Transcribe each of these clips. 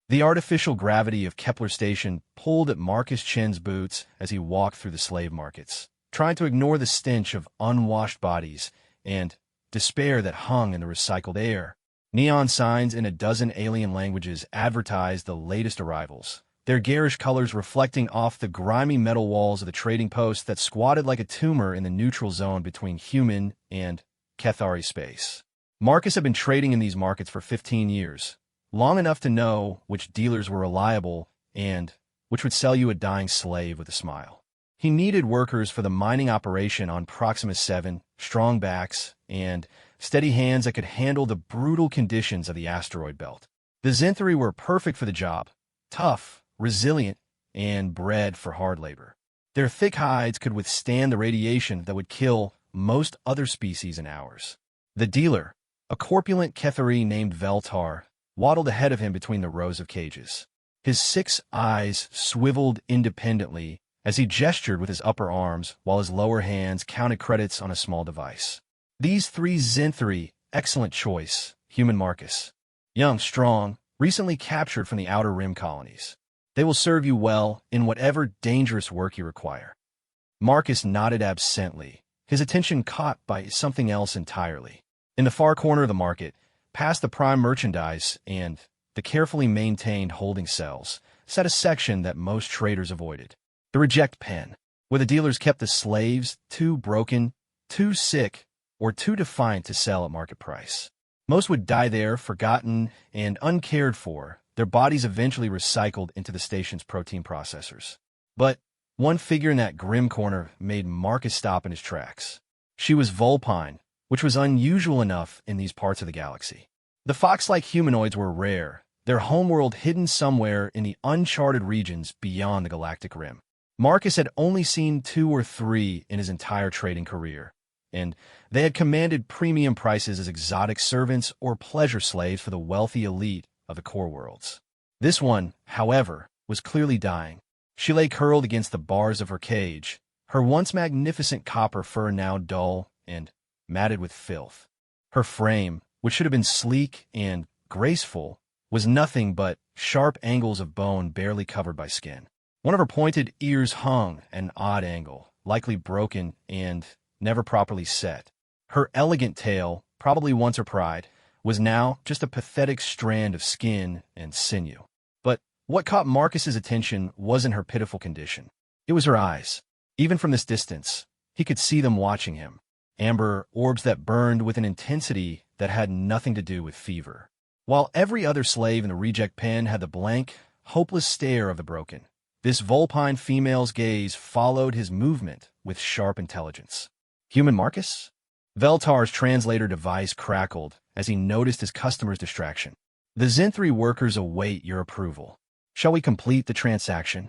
The artificial gravity of Kepler Station pulled at Marcus Chen's boots as he walked through the slave markets, trying to ignore the stench of unwashed bodies and despair that hung in the recycled air. Neon signs in a dozen alien languages advertised the latest arrivals, their garish colors reflecting off the grimy metal walls of the trading post that squatted like a tumor in the neutral zone between human and Cathari space. Marcus had been trading in these markets for 15 years, long enough to know which dealers were reliable and which would sell you a dying slave with a smile. He needed workers for the mining operation on Proxima 7, strong backs, and steady hands that could handle the brutal conditions of the asteroid belt. The Zenthri were perfect for the job, tough, resilient, and bred for hard labor. Their thick hides could withstand the radiation that would kill most other species in hours. The dealer, a corpulent Kethari named Veltar, waddled ahead of him between the rows of cages. His 6 eyes swiveled independently as he gestured with his upper arms while his lower hands counted credits on a small device. These 3 Zenthri, excellent choice, human Marcus. Young, strong, recently captured from the Outer Rim colonies. They will serve you well in whatever dangerous work you require. Marcus nodded absently, his attention caught by something else entirely. In the far corner of the market, past the prime merchandise and the carefully maintained holding cells, sat a section that most traders avoided. The reject pen, where the dealers kept the slaves too broken, too sick, or too defiant to sell at market price. Most would die there, forgotten and uncared for, their bodies eventually recycled into the station's protein processors. But one figure in that grim corner made Marcus stop in his tracks. She was Vulpine, which was unusual enough in these parts of the galaxy. The fox-like humanoids were rare, their homeworld hidden somewhere in the uncharted regions beyond the galactic rim. Marcus had only seen 2 or 3 in his entire trading career, and they had commanded premium prices as exotic servants or pleasure slaves for the wealthy elite of the core worlds. This one, however, was clearly dying. She lay curled against the bars of her cage, her once magnificent copper fur now dull and matted with filth. Her frame, which should have been sleek and graceful, was nothing but sharp angles of bone barely covered by skin. One of her pointed ears hung at an odd angle, likely broken and never properly set. Her elegant tail, probably once her pride, was now just a pathetic strand of skin and sinew. But what caught Marcus's attention wasn't her pitiful condition. It was her eyes. Even from this distance, he could see them watching him. Amber orbs that burned with an intensity that had nothing to do with fever. While every other slave in the reject pen had the blank, hopeless stare of the broken, this Vulpine female's gaze followed his movement with sharp intelligence. Human Marcus? Veltar's translator device crackled as he noticed his customer's distraction. The Zenthri workers await your approval. Shall we complete the transaction?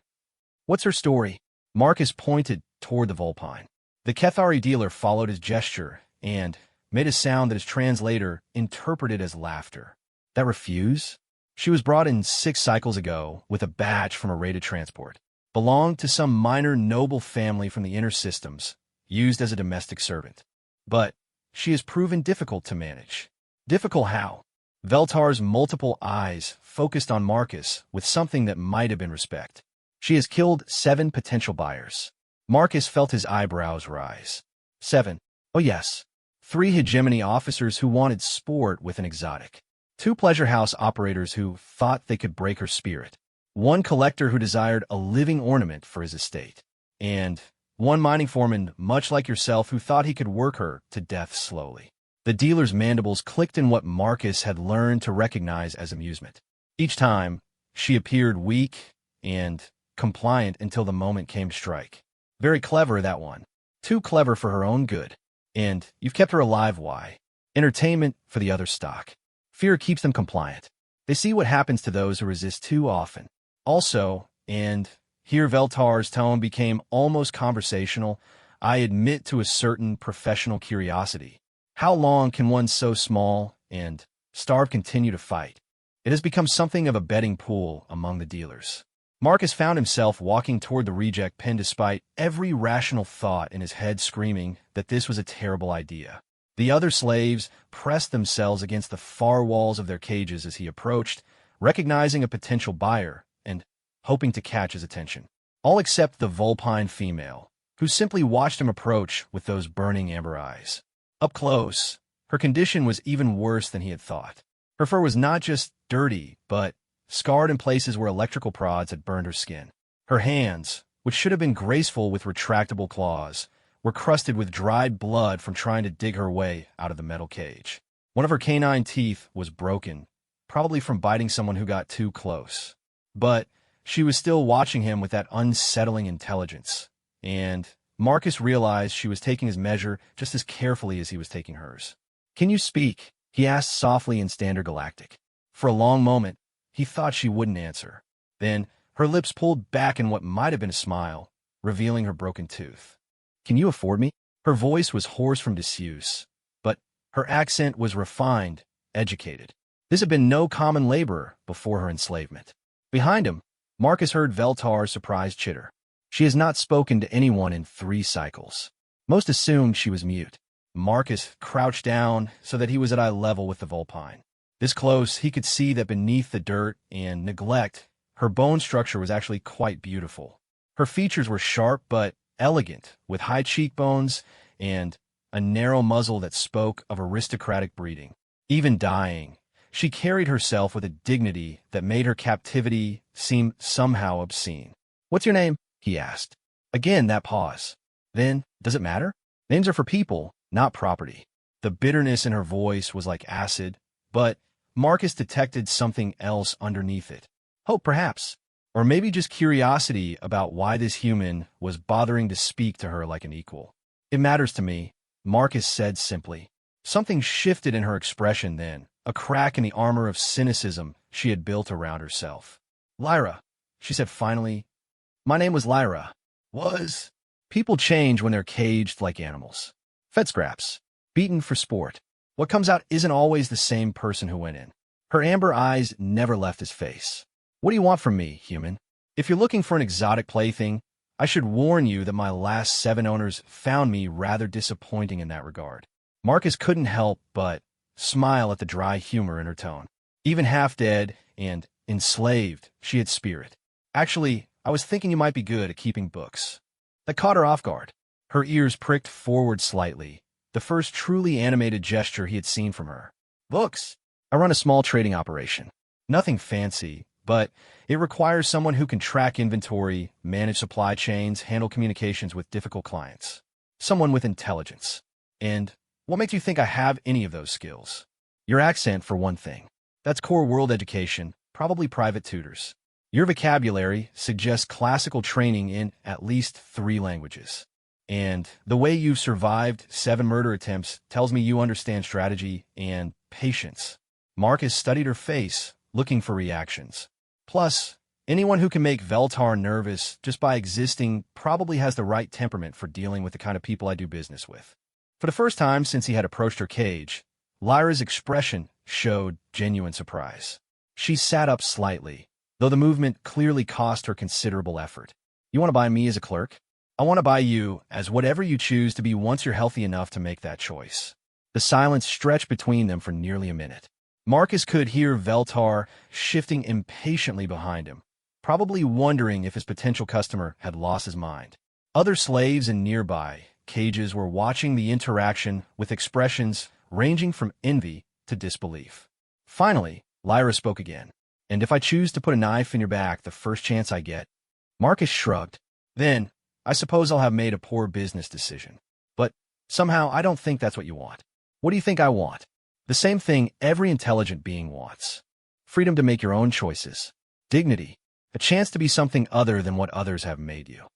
What's her story? Marcus pointed toward the Vulpine. The Kethari dealer followed his gesture and made a sound that his translator interpreted as laughter. That refuse? She was brought in 6 cycles ago with a batch from a raided transport. Belonged to some minor noble family from the inner systems, used as a domestic servant. But she has proven difficult to manage. Difficult how? Veltar's multiple eyes focused on Marcus with something that might have been respect. She has killed 7 potential buyers. Marcus felt his eyebrows rise. 7. Oh yes. 3 hegemony officers who wanted sport with an exotic. 2 pleasure house operators who thought they could break her spirit. 1 collector who desired a living ornament for his estate. And 1 mining foreman, much like yourself, who thought he could work her to death slowly. The dealer's mandibles clicked in what Marcus had learned to recognize as amusement. Each time, she appeared weak and compliant until the moment came to strike. Very clever, that one. Too clever for her own good. And you've kept her alive, why? Entertainment for the other stock. Fear keeps them compliant. They see what happens to those who resist too often. Also, and here Veltar's tone became almost conversational, I admit to a certain professional curiosity. How long can one so small and starved continue to fight? It has become something of a betting pool among the dealers. Marcus found himself walking toward the reject pen despite every rational thought in his head screaming that this was a terrible idea. The other slaves pressed themselves against the far walls of their cages as he approached, recognizing a potential buyer and hoping to catch his attention. All except the Vulpine female, who simply watched him approach with those burning amber eyes. Up close, her condition was even worse than he had thought. Her fur was not just dirty, but scarred in places where electrical prods had burned her skin. Her hands, which should have been graceful with retractable claws, were crusted with dried blood from trying to dig her way out of the metal cage. One of her canine teeth was broken, probably from biting someone who got too close. But she was still watching him with that unsettling intelligence, and Marcus realized she was taking his measure just as carefully as he was taking hers. "Can you speak?" he asked softly in Standard Galactic. For a long moment, he thought she wouldn't answer. Then, her lips pulled back in what might have been a smile, revealing her broken tooth. "Can you afford me?" Her voice was hoarse from disuse, but her accent was refined, educated. This had been no common laborer before her enslavement. Behind him, Marcus heard Veltar's surprised chitter. "She has not spoken to anyone in 3 cycles. Most assumed she was mute." Marcus crouched down so that he was at eye level with the Vulpine. This close, he could see that beneath the dirt and neglect, her bone structure was actually quite beautiful. Her features were sharp but elegant, with high cheekbones and a narrow muzzle that spoke of aristocratic breeding. Even dying, she carried herself with a dignity that made her captivity seem somehow obscene. "What's your name?" he asked. Again, that pause. Then, does it matter? Names are for people, not property. The bitterness in her voice was like acid, but Marcus detected something else underneath it. Hope, perhaps. Or maybe just curiosity about why this human was bothering to speak to her like an equal. "It matters to me," Marcus said simply. Something shifted in her expression then, a crack in the armor of cynicism she had built around herself. "Lyra," she said finally. "My name was Lyra." Was. People change when they're caged like animals. Fed scraps. Beaten for sport. What comes out isn't always the same person who went in. Her amber eyes never left his face. "What do you want from me, human? If you're looking for an exotic plaything, I should warn you that my last 7 owners found me rather disappointing in that regard." Marcus couldn't help but smile at the dry humor in her tone. Even half-dead and enslaved, she had spirit. "Actually, I was thinking you might be good at keeping books." That caught her off guard. Her ears pricked forward slightly, the first truly animated gesture he had seen from her. "Books? I run a small trading operation. Nothing fancy, but it requires someone who can track inventory, manage supply chains, handle communications with difficult clients. Someone with intelligence. And what makes you think I have any of those skills?" "Your accent, for one thing. That's core world education, probably private tutors. Your vocabulary suggests classical training in at least 3 languages. And the way you've survived 7 murder attempts tells me you understand strategy and patience." Marcus studied her face, looking for reactions. Plus, anyone who can make Veltar nervous just by existing probably has the right temperament for dealing with the kind of people I do business with. For the first time since he had approached her cage, Lyra's expression showed genuine surprise. She sat up slightly, though the movement clearly cost her considerable effort. "You want to buy me as a clerk? I want to buy you as whatever you choose to be once you're healthy enough to make that choice." The silence stretched between them for nearly a minute. Marcus could hear Veltar shifting impatiently behind him, probably wondering if his potential customer had lost his mind. Other slaves in nearby cages were watching the interaction with expressions ranging from envy to disbelief. Finally, Lyra spoke again. "And if I choose to put a knife in your back the first chance I get?" Marcus shrugged. "Then, I suppose I'll have made a poor business decision. But somehow I don't think that's what you want." "What do you think I want?" "The same thing every intelligent being wants. Freedom to make your own choices. Dignity. A chance to be something other than what others have made you."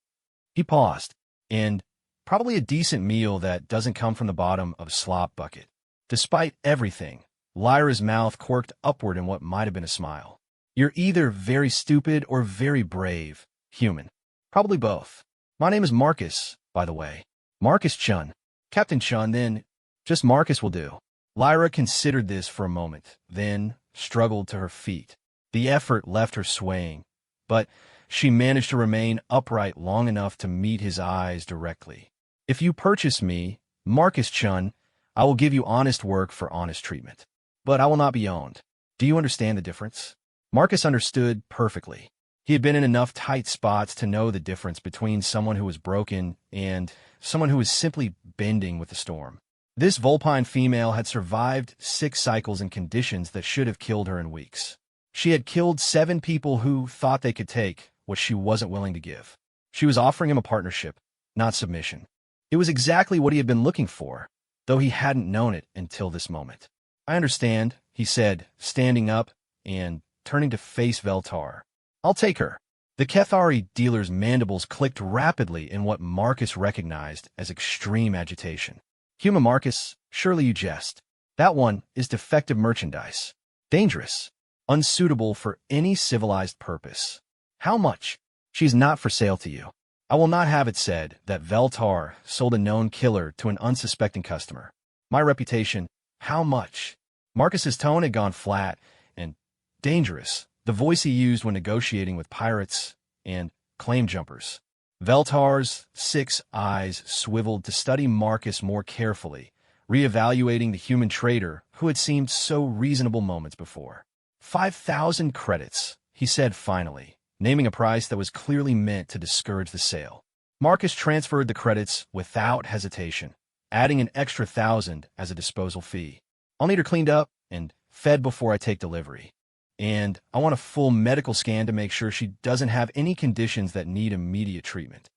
He paused. "And probably a decent meal that doesn't come from the bottom of a slop bucket." Despite everything, Lyra's mouth quirked upward in what might have been a smile. "You're either very stupid or very brave, human. Probably both. My name is Marcus, by the way. Marcus Chun. Captain Chun, then just Marcus will do." Lyra considered this for a moment, then struggled to her feet. The effort left her swaying, but she managed to remain upright long enough to meet his eyes directly. "If you purchase me, Marcus Chun, I will give you honest work for honest treatment. But I will not be owned. Do you understand the difference?" Marcus understood perfectly. He had been in enough tight spots to know the difference between someone who was broken and someone who was simply bending with the storm. This Vulpine female had survived 6 cycles in conditions that should have killed her in weeks. She had killed 7 people who thought they could take what she wasn't willing to give. She was offering him a partnership, not submission. It was exactly what he had been looking for, though he hadn't known it until this moment. "I understand," he said, standing up and turning to face Veltar. "I'll take her." The Kethari dealer's mandibles clicked rapidly in what Marcus recognized as extreme agitation. "Human Marcus, surely you jest. That one is defective merchandise. Dangerous. Unsuitable for any civilized purpose. How much?" "She's not for sale to you." "I will not have it said that Veltar sold a known killer to an unsuspecting customer. My reputation." "How much?" Marcus's tone had gone flat and dangerous, the voice he used when negotiating with pirates and claim jumpers. Veltar's 6 eyes swiveled to study Marcus more carefully, reevaluating the human trader who had seemed so reasonable moments before. 5,000 credits, he said finally, naming a price that was clearly meant to discourage the sale. Marcus transferred the credits without hesitation, adding an extra 1,000 as a disposal fee. "I'll need her cleaned up and fed before I take delivery. And I want a full medical scan to make sure she doesn't have any conditions that need immediate treatment."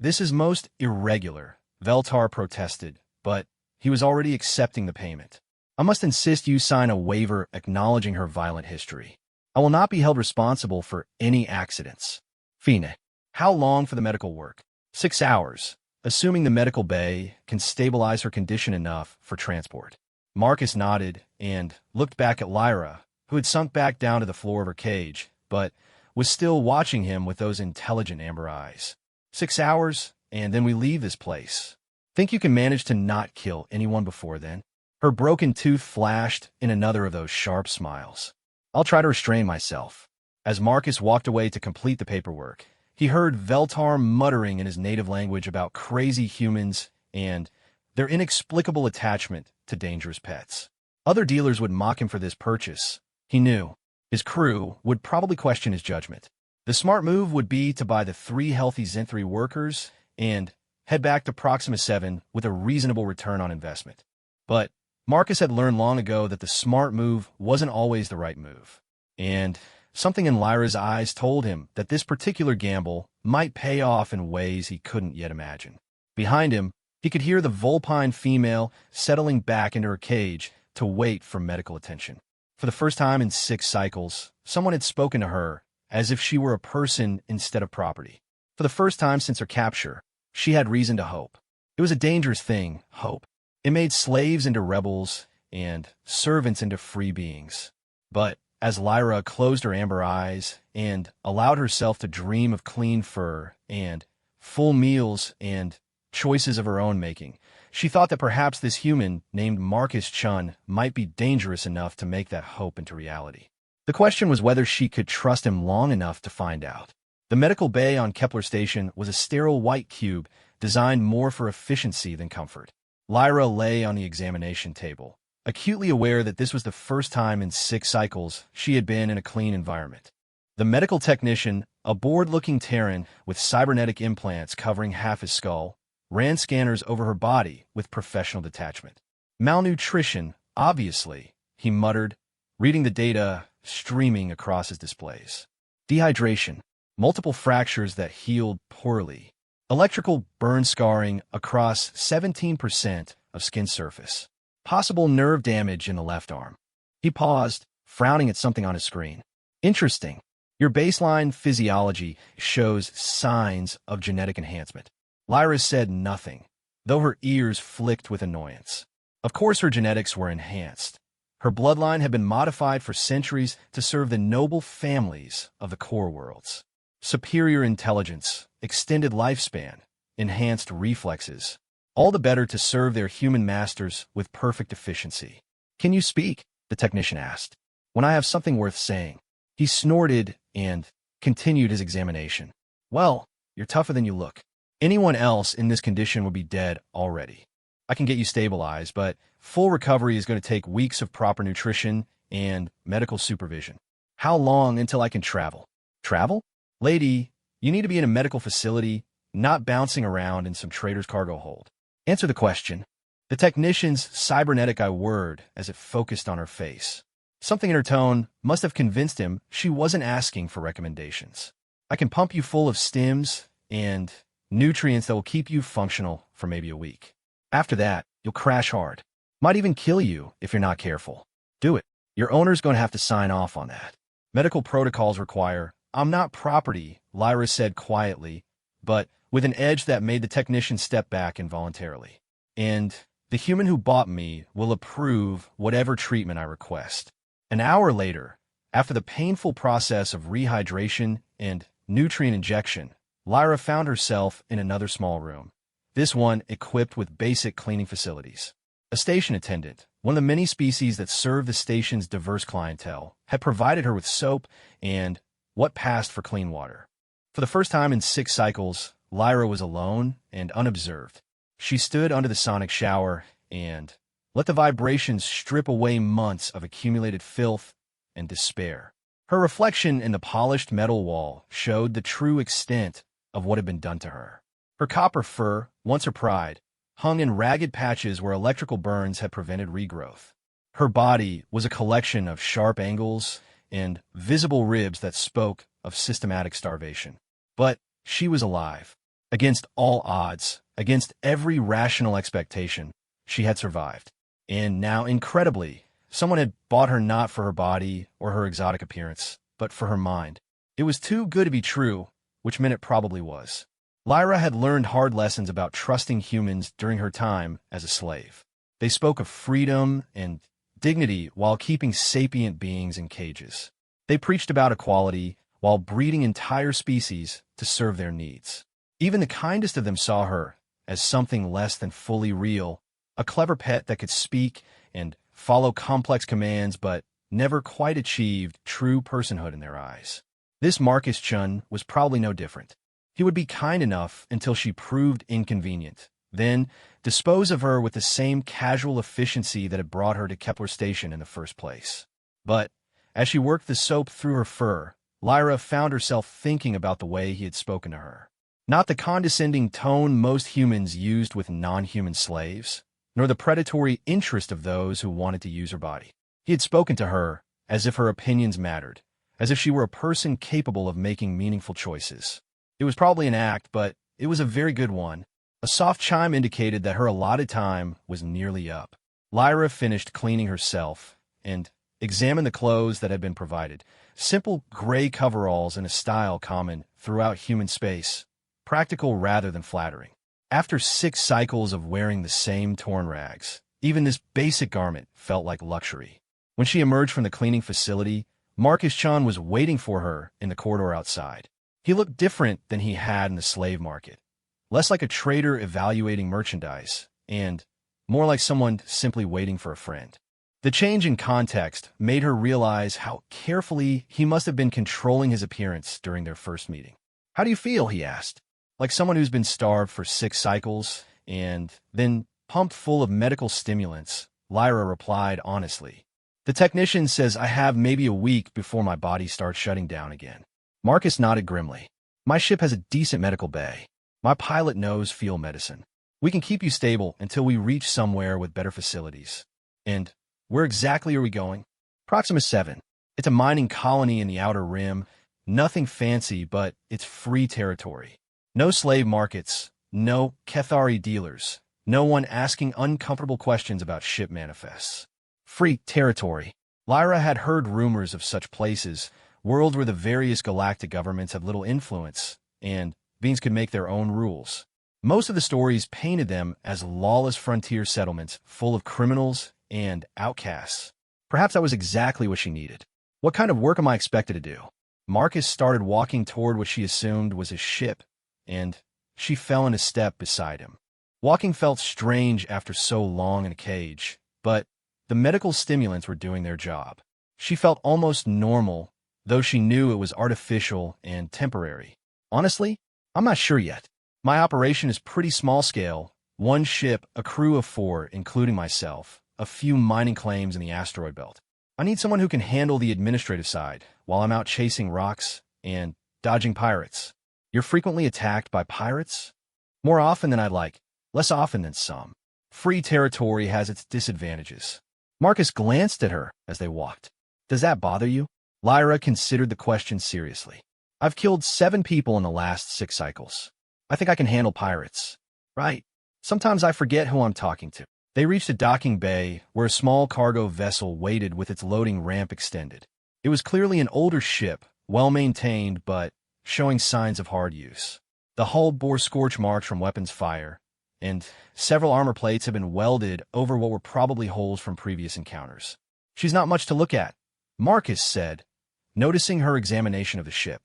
"This is most irregular," Veltar protested, but he was already accepting the payment. "I must insist you sign a waiver acknowledging her violent history. I will not be held responsible for any accidents." "Fine. How long for the medical work?" 6 hours, assuming the medical bay can stabilize her condition enough for transport." Marcus nodded and looked back at Lyra, who had sunk back down to the floor of her cage, but was still watching him with those intelligent amber eyes. 6 hours, and then we leave this place. Think you can manage to not kill anyone before then?" Her broken tooth flashed in another of those sharp smiles. "I'll try to restrain myself." As Marcus walked away to complete the paperwork, he heard Veltar muttering in his native language about crazy humans and their inexplicable attachment to dangerous pets. Other dealers would mock him for this purchase. He knew. His crew would probably question his judgment. The smart move would be to buy the 3 healthy Zen-3 workers and head back to Proxima 7 with a reasonable return on investment. But Marcus had learned long ago that the smart move wasn't always the right move. And something in Lyra's eyes told him that this particular gamble might pay off in ways he couldn't yet imagine. Behind him, he could hear the Vulpine female settling back into her cage to wait for medical attention. For the first time in 6 cycles, someone had spoken to her as if she were a person instead of property. For the first time since her capture, she had reason to hope. It was a dangerous thing, hope. It made slaves into rebels and servants into free beings. But as Lyra closed her amber eyes and allowed herself to dream of clean fur and full meals and choices of her own making, she thought that perhaps this human named Marcus Chun might be dangerous enough to make that hope into reality. The question was whether she could trust him long enough to find out. The medical bay on Kepler Station was a sterile white cube designed more for efficiency than comfort. Lyra lay on the examination table, acutely aware that this was the first time in 6 cycles she had been in a clean environment. The medical technician, a bored-looking Terran with cybernetic implants covering half his skull, ran scanners over her body with professional detachment. "Malnutrition, obviously," he muttered, reading the data streaming across his displays. "Dehydration, multiple fractures that healed poorly. Electrical burn scarring across 17% of skin surface. Possible nerve damage in the left arm." He paused, frowning at something on his screen. "Interesting. Your baseline physiology shows signs of genetic enhancement." Lyra said nothing, though her ears flicked with annoyance. Of course her genetics were enhanced. Her bloodline had been modified for centuries to serve the noble families of the core worlds. Superior intelligence, extended lifespan, enhanced reflexes, all the better to serve their human masters with perfect efficiency. "Can you speak?" the technician asked. "When I have something worth saying." He snorted and continued his examination. "Well, you're tougher than you look. Anyone else in this condition would be dead already. I can get you stabilized, but full recovery is going to take weeks of proper nutrition and medical supervision." How long until I can travel? Travel? Lady, you need to be in a medical facility, not bouncing around in some trader's cargo hold. Answer the question. The technician's cybernetic eye whirred as it focused on her face. Something in her tone must have convinced him she wasn't asking for recommendations. I can pump you full of stims and nutrients that will keep you functional for maybe a week. After that, you'll crash hard. Might even kill you if you're not careful. Do it. Your owner's going to have to sign off on that. Medical protocols require, I'm not property, Lyra said quietly, but with an edge that made the technician step back involuntarily. And the human who bought me will approve whatever treatment I request. An hour later, after the painful process of rehydration and nutrient injection, Lyra found herself in another small room, this one equipped with basic cleaning facilities. A station attendant, one of the many species that serve the station's diverse clientele, had provided her with soap and what passed for clean water. For the first time in 6 cycles, Lyra was alone and unobserved. She stood under the sonic shower and let the vibrations strip away months of accumulated filth and despair. Her reflection in the polished metal wall showed the true extent of what had been done to her. Her copper fur, once her pride, hung in ragged patches where electrical burns had prevented regrowth. Her body was a collection of sharp angles and visible ribs that spoke of systematic starvation. But she was alive. Against all odds, against every rational expectation, she had survived. And now, incredibly, someone had bought her not for her body or her exotic appearance, but for her mind. It was too good to be true, which meant it probably was. Lyra had learned hard lessons about trusting humans during her time as a slave. They spoke of freedom and dignity while keeping sapient beings in cages. They preached about equality while breeding entire species to serve their needs. Even the kindest of them saw her as something less than fully real, a clever pet that could speak and follow complex commands but never quite achieved true personhood in their eyes. This Marcus Chun was probably no different. He would be kind enough until she proved inconvenient, then dispose of her with the same casual efficiency that had brought her to Kepler Station in the first place. But as she worked the soap through her fur, Lyra found herself thinking about the way he had spoken to her. Not the condescending tone most humans used with non-human slaves, nor the predatory interest of those who wanted to use her body. He had spoken to her as if her opinions mattered, as if she were a person capable of making meaningful choices. It was probably an act, but it was a very good one. A soft chime indicated that her allotted time was nearly up. Lyra finished cleaning herself and examined the clothes that had been provided. Simple gray coveralls in a style common throughout human space, practical rather than flattering. After 6 cycles of wearing the same torn rags, even this basic garment felt like luxury. When she emerged from the cleaning facility, Marcus Chan was waiting for her in the corridor outside. He looked different than he had in the slave market, less like a trader evaluating merchandise, and more like someone simply waiting for a friend. The change in context made her realize how carefully he must have been controlling his appearance during their first meeting. "How do you feel?" he asked. Like someone who's been starved for 6 cycles and then pumped full of medical stimulants, Lyra replied honestly. "The technician says I have maybe a week before my body starts shutting down again." Marcus nodded grimly. "My ship has a decent medical bay. My pilot knows field medicine. We can keep you stable until we reach somewhere with better facilities." "And where exactly are we going?" "Proxima 7. It's a mining colony in the Outer Rim. Nothing fancy, but it's free territory. No slave markets, no Kethari dealers, no one asking uncomfortable questions about ship manifests. Free territory." Lyra had heard rumors of such places, worlds where the various galactic governments have little influence, and beings could make their own rules. Most of the stories painted them as lawless frontier settlements full of criminals and outcasts. Perhaps that was exactly what she needed. "What kind of work am I expected to do?" Marcus started walking toward what she assumed was his ship, and she fell in a step beside him. Walking felt strange after so long in a cage, but the medical stimulants were doing their job. She felt almost normal, though she knew it was artificial and temporary. "Honestly, I'm not sure yet. My operation is pretty small scale. 1 ship, a crew of 4, including myself, a few mining claims in the asteroid belt. I need someone who can handle the administrative side, while I'm out chasing rocks and dodging pirates. You're frequently attacked by pirates? More often than I'd like, less often than some. Free territory has its disadvantages. Marcus glanced at her as they walked. Does that bother you? Lyra considered the question seriously. I've killed 7 people in the last 6 cycles. I think I can handle pirates. Right. Sometimes I forget who I'm talking to. They reached a docking bay where a small cargo vessel waited with its loading ramp extended. It was clearly an older ship, well-maintained but showing signs of hard use. The hull bore scorch marks from weapons fire, and several armor plates had been welded over what were probably holes from previous encounters. She's not much to look at, Marcus said, noticing her examination of the ship.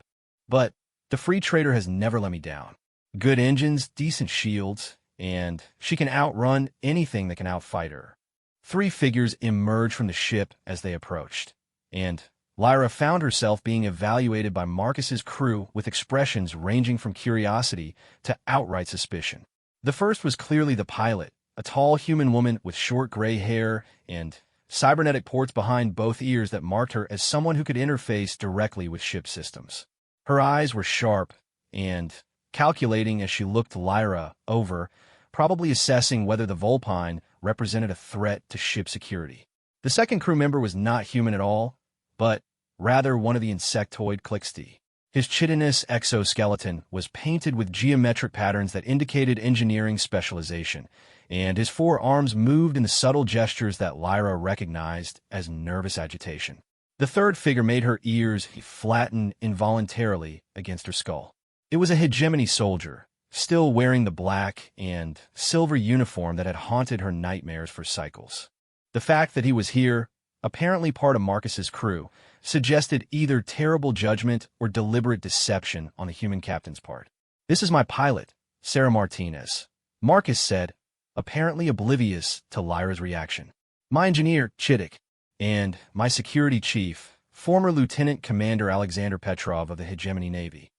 But the free trader has never let me down. Good engines, decent shields, and she can outrun anything that can outfight her. 3 figures emerged from the ship as they approached, and Lyra found herself being evaluated by Marcus's crew with expressions ranging from curiosity to outright suspicion. The first was clearly the pilot, a tall human woman with short gray hair and cybernetic ports behind both ears that marked her as someone who could interface directly with ship systems. Her eyes were sharp and calculating as she looked Lyra over, probably assessing whether the Vulpine represented a threat to ship security. The second crew member was not human at all, but rather one of the insectoid Clixti. His chitinous exoskeleton was painted with geometric patterns that indicated engineering specialization, and his 4 arms moved in the subtle gestures that Lyra recognized as nervous agitation. The third figure made her ears flatten involuntarily against her skull. It was a hegemony soldier, still wearing the black and silver uniform that had haunted her nightmares for cycles. The fact that he was here, apparently part of Marcus's crew, suggested either terrible judgment or deliberate deception on the human captain's part. This is my pilot, Sarah Martinez, Marcus said, apparently oblivious to Lyra's reaction. My engineer, Chittik, and my security chief, former Lieutenant Commander Alexander Petrov of the Hegemony Navy.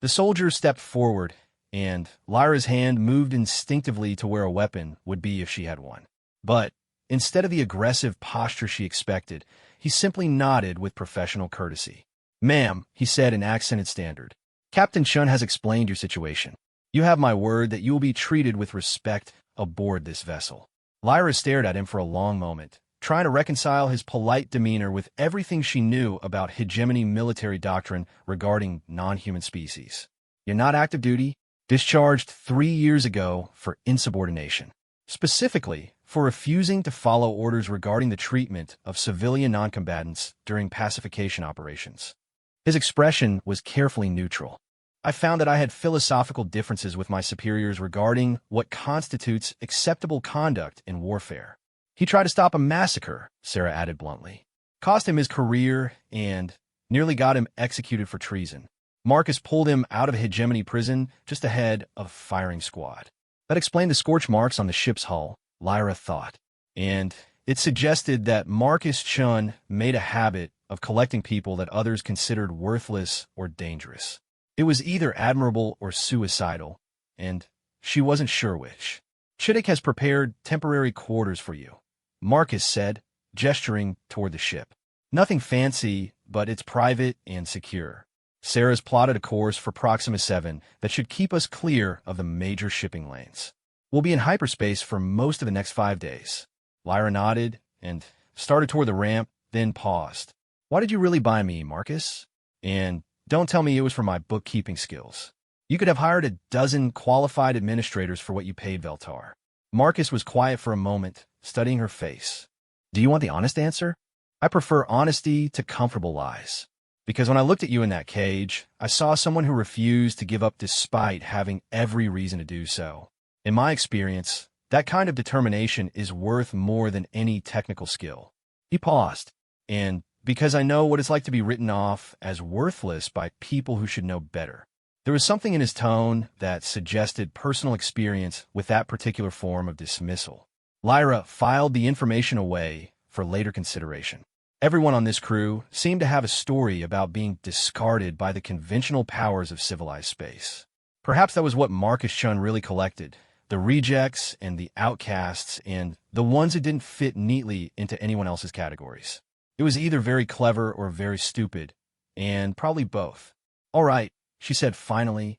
The soldier stepped forward, and Lyra's hand moved instinctively to where a weapon would be if she had one. But instead of the aggressive posture she expected, he simply nodded with professional courtesy. Ma'am, he said in accented standard, Captain Chun has explained your situation. You have my word that you will be treated with respect aboard this vessel. Lyra stared at him for a long moment, trying to reconcile his polite demeanor with everything she knew about hegemony military doctrine regarding non-human species. You're not active duty, discharged 3 years ago for insubordination. Specifically, for refusing to follow orders regarding the treatment of civilian noncombatants during pacification operations. His expression was carefully neutral. I found that I had philosophical differences with my superiors regarding what constitutes acceptable conduct in warfare. He tried to stop a massacre, Sarah added bluntly. Cost him his career and nearly got him executed for treason. Marcus pulled him out of hegemony prison just ahead of firing squad. That explained the scorch marks on the ship's hull, Lyra thought, and it suggested that Marcus Chun made a habit of collecting people that others considered worthless or dangerous. It was either admirable or suicidal, and she wasn't sure which. Chittik has prepared temporary quarters for you, Marcus said, gesturing toward the ship. Nothing fancy, but it's private and secure. Sarah's plotted a course for Proxima 7 that should keep us clear of the major shipping lanes. We'll be in hyperspace for most of the next 5 days. Lyra nodded and started toward the ramp, then paused. Why did you really buy me, Marcus? And don't tell me it was for my bookkeeping skills. You could have hired a dozen qualified administrators for what you paid Veltar. Marcus was quiet for a moment, studying her face. Do you want the honest answer? I prefer honesty to comfortable lies. Because when I looked at you in that cage, I saw someone who refused to give up despite having every reason to do so. In my experience, that kind of determination is worth more than any technical skill. He paused, and because I know what it's like to be written off as worthless by people who should know better. There was something in his tone that suggested personal experience with that particular form of dismissal. Lyra filed the information away for later consideration. Everyone on this crew seemed to have a story about being discarded by the conventional powers of civilized space. Perhaps that was what Marcus Chun really collected, the rejects and the outcasts and the ones who didn't fit neatly into anyone else's categories. It was either very clever or very stupid, and probably both. "All right," she said finally.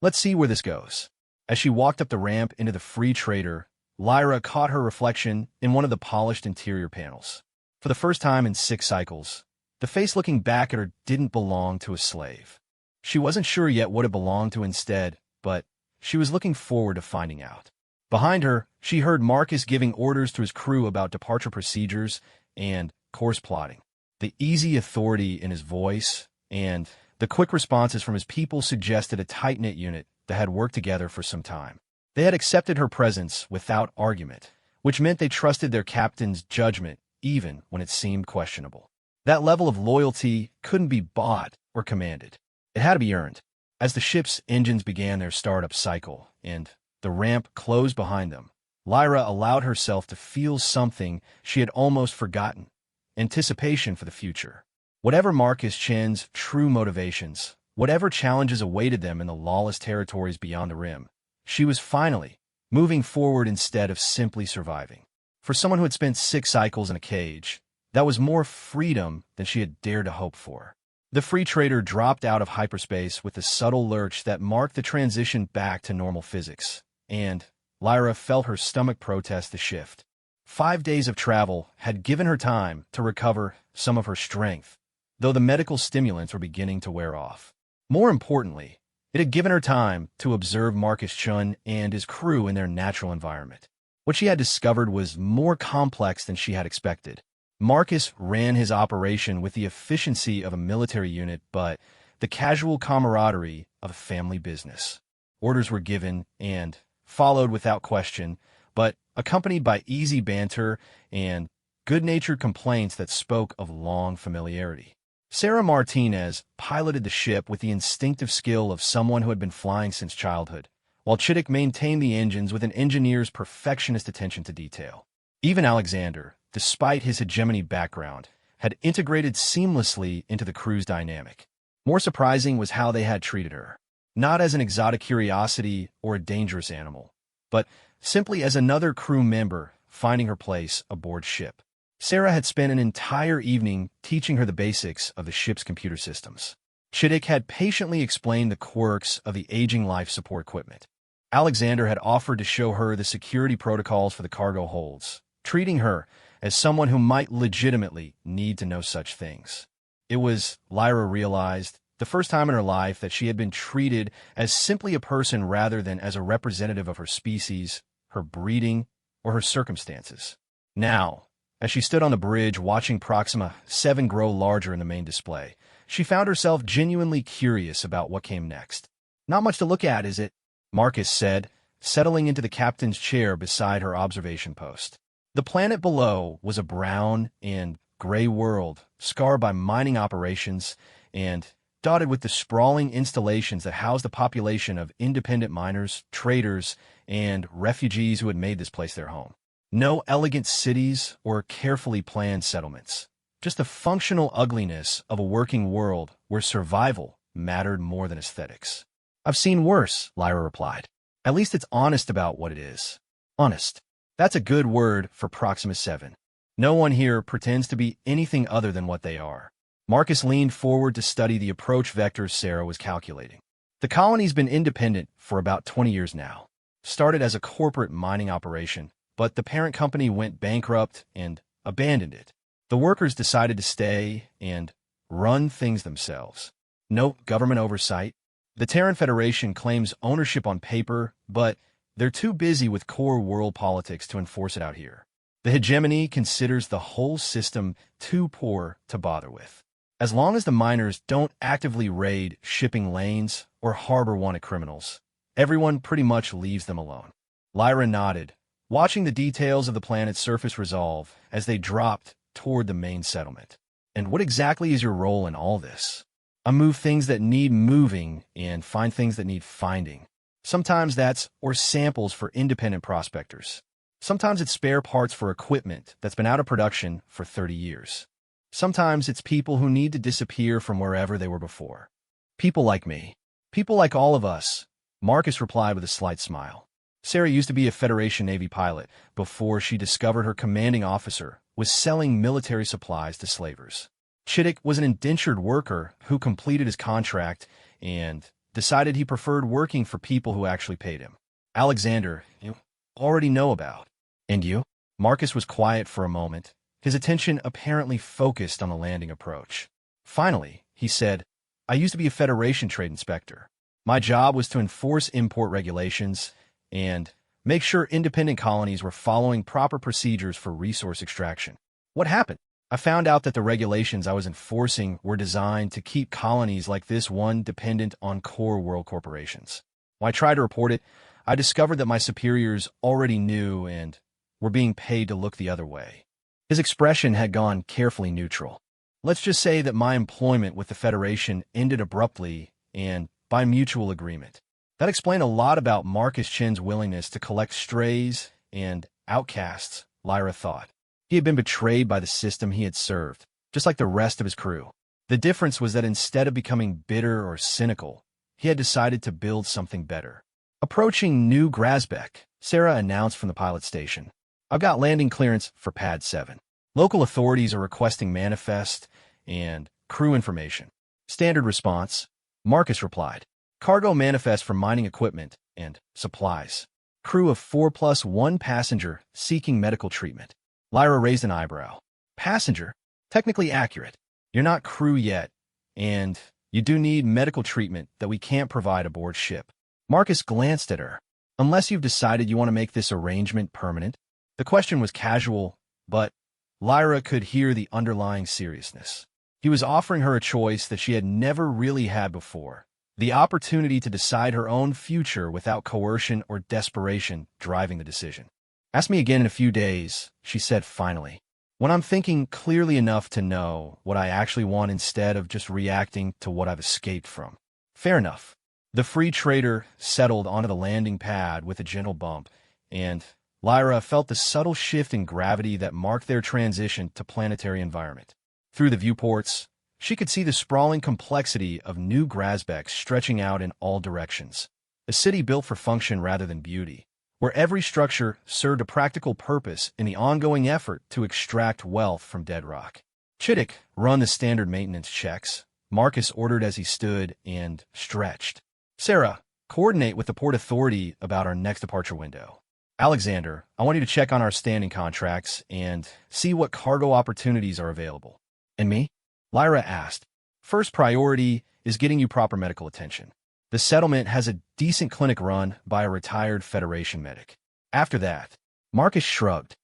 "Let's see where this goes." As she walked up the ramp into the free trader, Lyra caught her reflection in one of the polished interior panels. For the first time in 6 cycles, the face looking back at her didn't belong to a slave. She wasn't sure yet what it belonged to instead, but she was looking forward to finding out. Behind her, she heard Marcus giving orders to his crew about departure procedures and course plotting. The easy authority in his voice and the quick responses from his people suggested a tight-knit unit that had worked together for some time. They had accepted her presence without argument, which meant they trusted their captain's judgment even when it seemed questionable. That level of loyalty couldn't be bought or commanded. It had to be earned. As the ship's engines began their startup cycle and the ramp closed behind them, Lyra allowed herself to feel something she had almost forgotten: anticipation for the future. Whatever Marcus Chen's true motivations, whatever challenges awaited them in the lawless territories beyond the rim, she was finally moving forward instead of simply surviving. For someone who had spent 6 cycles in a cage, that was more freedom than she had dared to hope for. The free trader dropped out of hyperspace with a subtle lurch that marked the transition back to normal physics, and Lyra felt her stomach protest the shift. 5 days of travel had given her time to recover some of her strength, though the medical stimulants were beginning to wear off. More importantly, it had given her time to observe Marcus Chun and his crew in their natural environment. What she had discovered was more complex than she had expected. Marcus ran his operation with the efficiency of a military unit, but the casual camaraderie of a family business. Orders were given and followed without question, but accompanied by easy banter and good-natured complaints that spoke of long familiarity. Sarah Martinez piloted the ship with the instinctive skill of someone who had been flying since childhood, while Chittick maintained the engines with an engineer's perfectionist attention to detail. Even Alexander, despite his hegemony background, had integrated seamlessly into the crew's dynamic. More surprising was how they had treated her. Not as an exotic curiosity or a dangerous animal, but simply as another crew member finding her place aboard ship. Sarah had spent an entire evening teaching her the basics of the ship's computer systems. Chittick had patiently explained the quirks of the aging life support equipment. Alexander had offered to show her the security protocols for the cargo holds, treating her as someone who might legitimately need to know such things. It was, Lyra realized, the first time in her life that she had been treated as simply a person rather than as a representative of her species, her breeding, or her circumstances. Now, as she stood on the bridge watching Proxima 7 grow larger in the main display, she found herself genuinely curious about what came next. "Not much to look at, is it?" Marcus said, settling into the captain's chair beside her observation post. The planet below was a brown and gray world, scarred by mining operations and dotted with the sprawling installations that housed the population of independent miners, traders, and refugees who had made this place their home. No elegant cities or carefully planned settlements, just the functional ugliness of a working world where survival mattered more than aesthetics. "I've seen worse," Lyra replied. "At least it's honest about what it is." Honest. That's a good word for Proxima 7. No one here pretends to be anything other than what they are. Marcus leaned forward to study the approach vectors Sarah was calculating. The colony's been independent for about 20 years now. Started as a corporate mining operation, but the parent company went bankrupt and abandoned it. The workers decided to stay and run things themselves. No government oversight. The Terran Federation claims ownership on paper, but they're too busy with core world politics to enforce it out here. The hegemony considers the whole system too poor to bother with. As long as the miners don't actively raid shipping lanes or harbor wanted criminals, everyone pretty much leaves them alone. Lyra nodded, watching the details of the planet's surface resolve as they dropped toward the main settlement. "And what exactly is your role in all this?" "I move things that need moving and find things that need finding. Sometimes that's or samples for independent prospectors. Sometimes it's spare parts for equipment that's been out of production for 30 years. Sometimes it's people who need to disappear from wherever they were before. People like me. People like all of us," Marcus replied with a slight smile. Sarah used to be a Federation Navy pilot before she discovered her commanding officer was selling military supplies to slavers. Chittick was an indentured worker who completed his contract and decided he preferred working for people who actually paid him. Alexander, you already know about. And you? Marcus was quiet for a moment, his attention apparently focused on the landing approach. Finally, he said, I used to be a Federation trade inspector. My job was to enforce import regulations and make sure independent colonies were following proper procedures for resource extraction. What happened? I found out that the regulations I was enforcing were designed to keep colonies like this one dependent on core world corporations. When I tried to report it, I discovered that my superiors already knew and were being paid to look the other way. His expression had gone carefully neutral. Let's just say that my employment with the Federation ended abruptly and by mutual agreement. That explained a lot about Marcus Chen's willingness to collect strays and outcasts, Lyra thought. He had been betrayed by the system he had served, just like the rest of his crew. The difference was that instead of becoming bitter or cynical, he had decided to build something better. Approaching New Grasbeck, Sarah announced from the pilot station. I've got landing clearance for Pad 7. Local authorities are requesting manifest and crew information. Standard response, Marcus replied. Cargo manifest for mining equipment and supplies. Crew of 4+1 passenger seeking medical treatment. Lyra raised an eyebrow. Passenger? Technically accurate. You're not crew yet, and you do need medical treatment that we can't provide aboard ship. Marcus glanced at her. Unless you've decided you want to make this arrangement permanent. The question was casual, but Lyra could hear the underlying seriousness. He was offering her a choice that she had never really had before. The opportunity to decide her own future without coercion or desperation driving the decision. Ask me again in a few days, she said finally, when I'm thinking clearly enough to know what I actually want instead of just reacting to what I've escaped from. Fair enough. The free trader settled onto the landing pad with a gentle bump, and Lyra felt the subtle shift in gravity that marked their transition to planetary environment. Through the viewports, she could see the sprawling complexity of New Grasbeck stretching out in all directions. A city built for function rather than beauty, where every structure served a practical purpose in the ongoing effort to extract wealth from dead rock. Chittick run the standard maintenance checks, Marcus ordered as he stood and stretched. Sarah, coordinate with the Port Authority about our next departure window. Alexander, I want you to check on our standing contracts and see what cargo opportunities are available. And me? Lyra asked. First priority is getting you proper medical attention. The settlement has a decent clinic run by a retired Federation medic. After that, Marcus shrugged.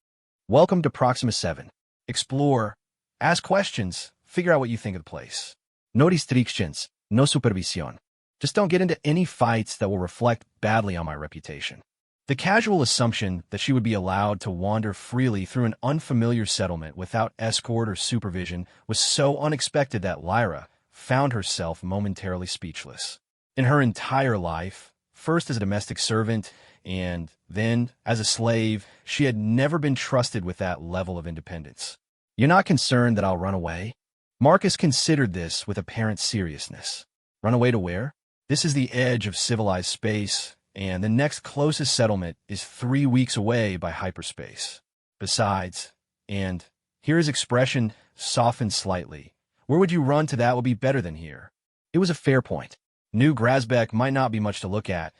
Welcome to Proxima 7. Explore, ask questions, figure out what you think of the place. No restrictions, no supervision. Just don't get into any fights that will reflect badly on my reputation. The casual assumption that she would be allowed to wander freely through an unfamiliar settlement without escort or supervision was so unexpected that Lyra found herself momentarily speechless. In her entire life, first as a domestic servant and then as a slave, she had never been trusted with that level of independence. You're not concerned that I'll run away? Marcus considered this with apparent seriousness. Run away to where? This is the edge of civilized space, and the next closest settlement is 3 weeks away by hyperspace. Besides, and here his expression softened slightly, where would you run to that would be better than here? It was a fair point. New Grasbeck might not be much to look at,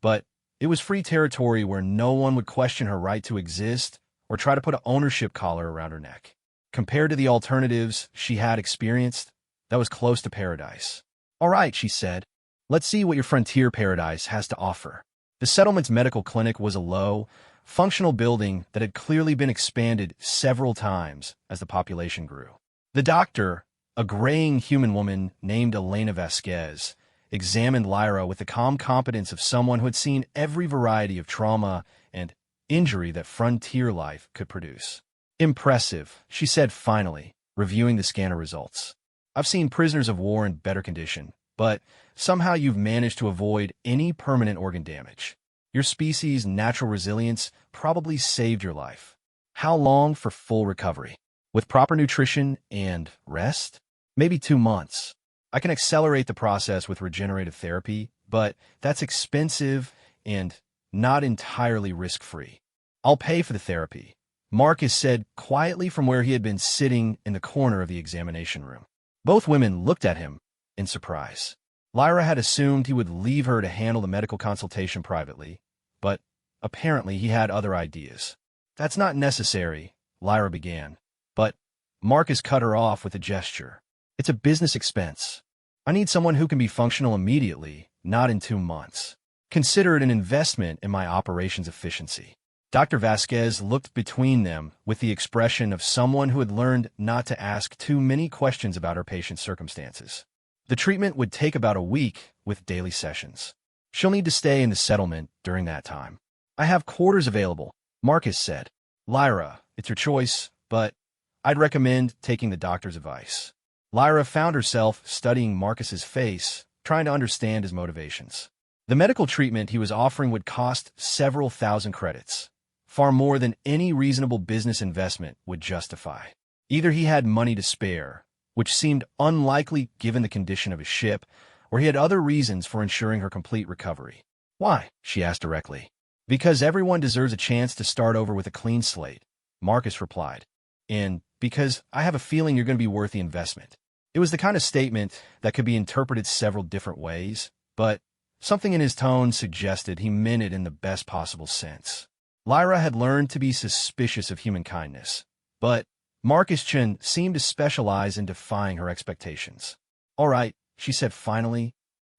but it was free territory where no one would question her right to exist or try to put an ownership collar around her neck. Compared to the alternatives she had experienced, that was close to paradise. All right, she said. Let's see what your frontier paradise has to offer. The settlement's medical clinic was a low, functional building that had clearly been expanded several times as the population grew. The doctor, a graying human woman named Elena Vasquez, examined Lyra with the calm competence of someone who had seen every variety of trauma and injury that frontier life could produce. Impressive, she said finally, reviewing the scanner results. I've seen prisoners of war in better condition, but somehow you've managed to avoid any permanent organ damage. Your species' natural resilience probably saved your life. How long for full recovery? With proper nutrition and rest? Maybe 2 months. I can accelerate the process with regenerative therapy, but that's expensive and not entirely risk-free. I'll pay for the therapy, Marcus said quietly from where he had been sitting in the corner of the examination room. Both women looked at him in surprise. Lyra had assumed he would leave her to handle the medical consultation privately, but apparently he had other ideas. "That's not necessary," Lyra began, but Marcus cut her off with a gesture. "It's a business expense. I need someone who can be functional immediately, not in 2 months. Consider it an investment in my operations efficiency." Dr. Vasquez looked between them with the expression of someone who had learned not to ask too many questions about her patient's circumstances. The treatment would take about a week with daily sessions. She'll need to stay in the settlement during that time. "I have quarters available," Marcus said. "Lyra, it's your choice, but I'd recommend taking the doctor's advice." Lyra found herself studying Marcus's face, trying to understand his motivations. The medical treatment he was offering would cost several thousand credits, far more than any reasonable business investment would justify. Either he had money to spare, which seemed unlikely given the condition of his ship, or he had other reasons for ensuring her complete recovery. "Why?" she asked directly. "Because everyone deserves a chance to start over with a clean slate," Marcus replied. "And because I have a feeling you're going to be worth the investment." It was the kind of statement that could be interpreted several different ways, but something in his tone suggested he meant it in the best possible sense. Lyra had learned to be suspicious of human kindness, but Marcus Chen seemed to specialize in defying her expectations. "All right," she said finally.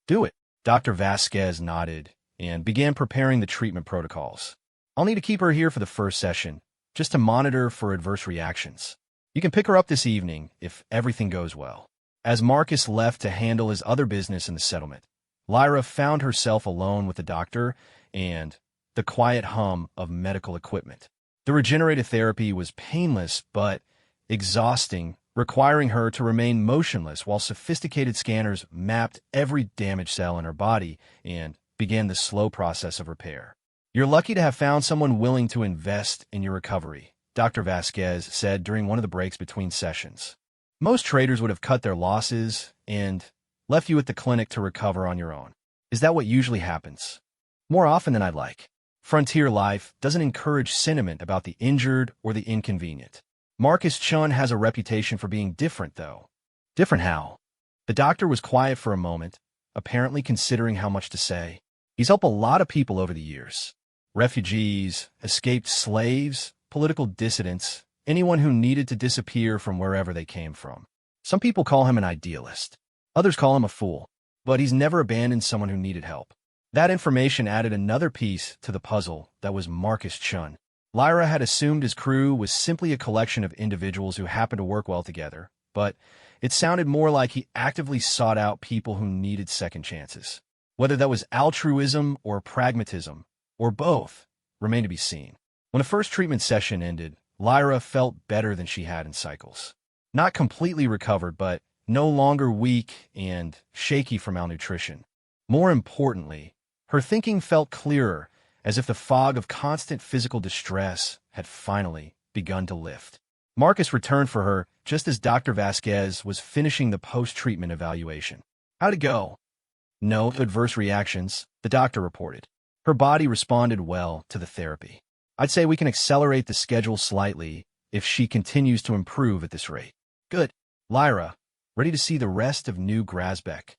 "Do it." Dr. Vasquez nodded and began preparing the treatment protocols. "I'll need to keep her here for the first session, just to monitor for adverse reactions. You can pick her up this evening if everything goes well." As Marcus left to handle his other business in the settlement, Lyra found herself alone with the doctor and the quiet hum of medical equipment. The regenerative therapy was painless but exhausting, requiring her to remain motionless while sophisticated scanners mapped every damaged cell in her body and began the slow process of repair. "You're lucky to have found someone willing to invest in your recovery," Dr. Vasquez said during one of the breaks between sessions. "Most traders would have cut their losses and left you at the clinic to recover on your own. Is that what usually happens?" "More often than I'd like. Frontier life doesn't encourage sentiment about the injured or the inconvenient. Marcus Chun has a reputation for being different, though." "Different how?" The doctor was quiet for a moment, apparently considering how much to say. "He's helped a lot of people over the years. Refugees, escaped slaves, political dissidents, anyone who needed to disappear from wherever they came from. Some people call him an idealist. Others call him a fool. But he's never abandoned someone who needed help." That information added another piece to the puzzle that was Marcus Chun. Lyra had assumed his crew was simply a collection of individuals who happened to work well together, but it sounded more like he actively sought out people who needed second chances. Whether that was altruism or pragmatism, or both, remained to be seen. When the first treatment session ended, Lyra felt better than she had in cycles. Not completely recovered, but no longer weak and shaky from malnutrition. More importantly, her thinking felt clearer, as if the fog of constant physical distress had finally begun to lift. Marcus returned for her just as Dr. Vasquez was finishing the post-treatment evaluation. "How'd it go?" "No adverse reactions," the doctor reported. "Her body responded well to the therapy. I'd say we can accelerate the schedule slightly if she continues to improve at this rate." "Good." Lyra, ready to see the rest of New Grasbeck.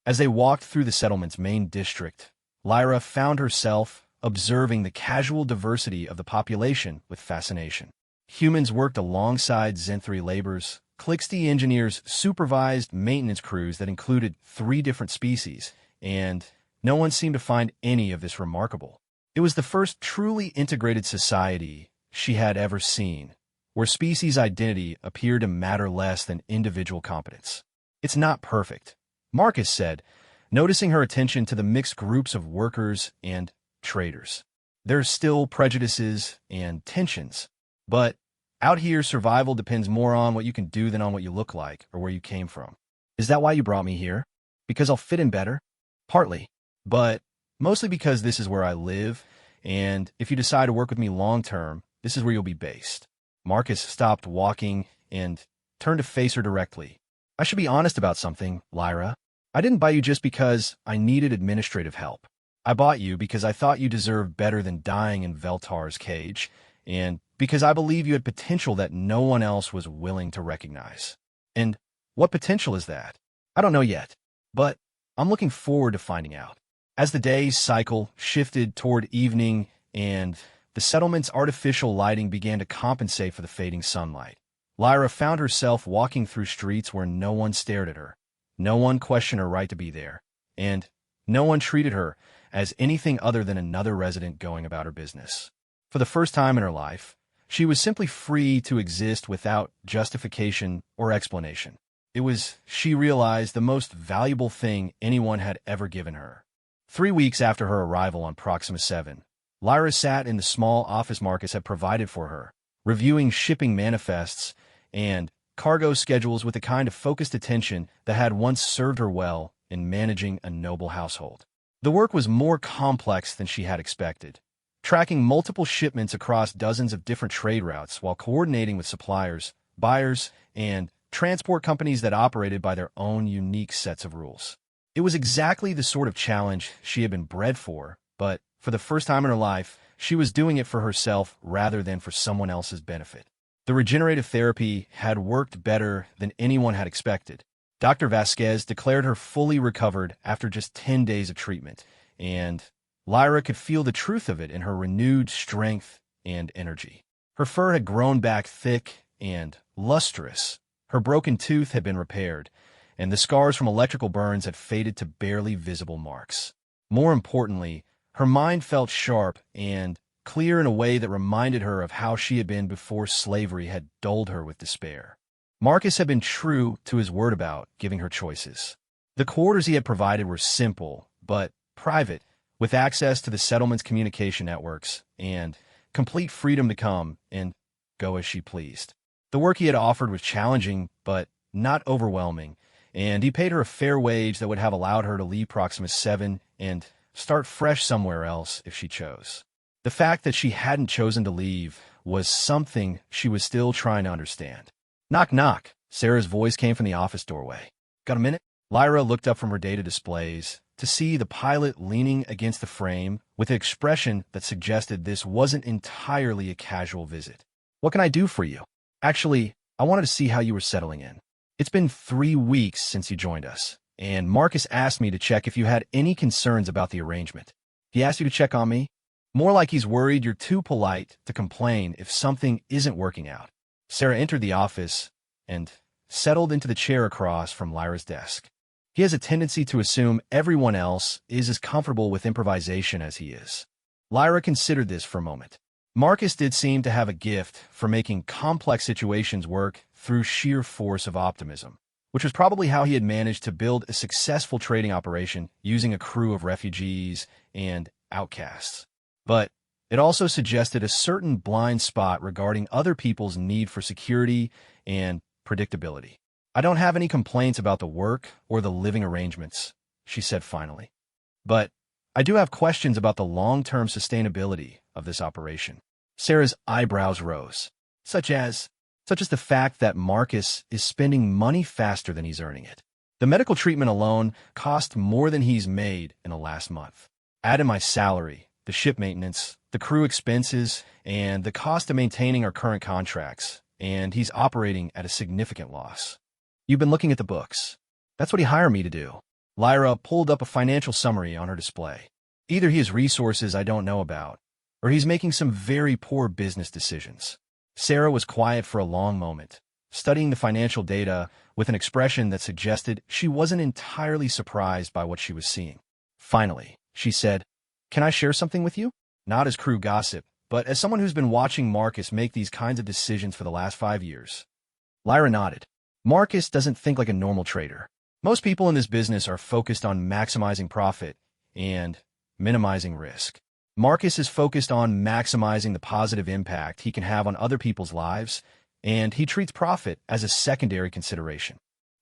As they walked through the settlement's main district, Lyra found herself observing the casual diversity of the population with fascination. Humans worked alongside Zenthri laborers. Clixty engineers supervised maintenance crews that included 3 different species, and no one seemed to find any of this remarkable. It was the first truly integrated society she had ever seen, where species identity appeared to matter less than individual competence. "It's not perfect," Marcus said, noticing her attention to the mixed groups of workers and traders. "There's still prejudices and tensions, but out here survival depends more on what you can do than on what you look like or where you came from." "Is that why you brought me here? Because I'll fit in better?" "Partly, but mostly because this is where I live, and if you decide to work with me long-term, this is where you'll be based." Marcus stopped walking and turned to face her directly. "I should be honest about something, Lyra. I didn't buy you just because I needed administrative help. I bought you because I thought you deserved better than dying in Veltar's cage, and because I believe you had potential that no one else was willing to recognize. And what potential is that? I don't know yet, but I'm looking forward to finding out. As the day's cycle shifted toward evening and the settlement's artificial lighting began to compensate for the fading sunlight, Lyra found herself walking through streets where no one stared at her, no one questioned her right to be there, and no one treated her as anything other than another resident going about her business. For the first time in her life, she was simply free to exist without justification or explanation. It was, she realized, the most valuable thing anyone had ever given her. 3 weeks after her arrival on Proxima 7, Lyra sat in the small office Marcus had provided for her, reviewing shipping manifests and cargo schedules with the kind of focused attention that had once served her well in managing a noble household. The work was more complex than she had expected, tracking multiple shipments across dozens of different trade routes while coordinating with suppliers, buyers, and transport companies that operated by their own unique sets of rules. It was exactly the sort of challenge she had been bred for, but for the first time in her life, she was doing it for herself rather than for someone else's benefit. The regenerative therapy had worked better than anyone had expected. Dr. Vasquez declared her fully recovered after just 10 days of treatment, and Lyra could feel the truth of it in her renewed strength and energy. Her fur had grown back thick and lustrous. Her broken tooth had been repaired, and the scars from electrical burns had faded to barely visible marks. More importantly, her mind felt sharp and clear in a way that reminded her of how she had been before slavery had dulled her with despair. Marcus had been true to his word about giving her choices. The quarters he had provided were simple, but private, with access to the settlement's communication networks and complete freedom to come and go as she pleased. The work he had offered was challenging, but not overwhelming, and he paid her a fair wage that would have allowed her to leave Proxima 7 and start fresh somewhere else if she chose. The fact that she hadn't chosen to leave was something she was still trying to understand. Knock, knock. Sarah's voice came from the office doorway. Got a minute? Lyra looked up from her data displays to see the pilot leaning against the frame with an expression that suggested this wasn't entirely a casual visit. What can I do for you? Actually, I wanted to see how you were settling in. It's been 3 weeks since you joined us, and Marcus asked me to check if you had any concerns about the arrangement. He asked you to check on me? More like he's worried you're too polite to complain if something isn't working out. Sarah entered the office and settled into the chair across from Lyra's desk. He has a tendency to assume everyone else is as comfortable with improvisation as he is. Lyra considered this for a moment. Marcus did seem to have a gift for making complex situations work through sheer force of optimism, which was probably how he had managed to build a successful trading operation using a crew of refugees and outcasts. But it also suggested a certain blind spot regarding other people's need for security and predictability. I don't have any complaints about the work or the living arrangements, she said finally. But I do have questions about the long-term sustainability of this operation. Sarah's eyebrows rose, such as the fact that Marcus is spending money faster than he's earning it. The medical treatment alone cost more than he's made in the last month. Add in my salary, the ship maintenance, the crew expenses, and the cost of maintaining our current contracts, and he's operating at a significant loss. You've been looking at the books. That's what he hired me to do. Lyra pulled up a financial summary on her display. Either he has resources I don't know about, or he's making some very poor business decisions. Sarah was quiet for a long moment, studying the financial data with an expression that suggested she wasn't entirely surprised by what she was seeing. Finally, she said, "Can I share something with you? Not as crew gossip, but as someone who's been watching Marcus make these kinds of decisions for the last 5 years." Lyra nodded. Marcus doesn't think like a normal trader. Most people in this business are focused on maximizing profit and minimizing risk. Marcus is focused on maximizing the positive impact he can have on other people's lives, and he treats profit as a secondary consideration.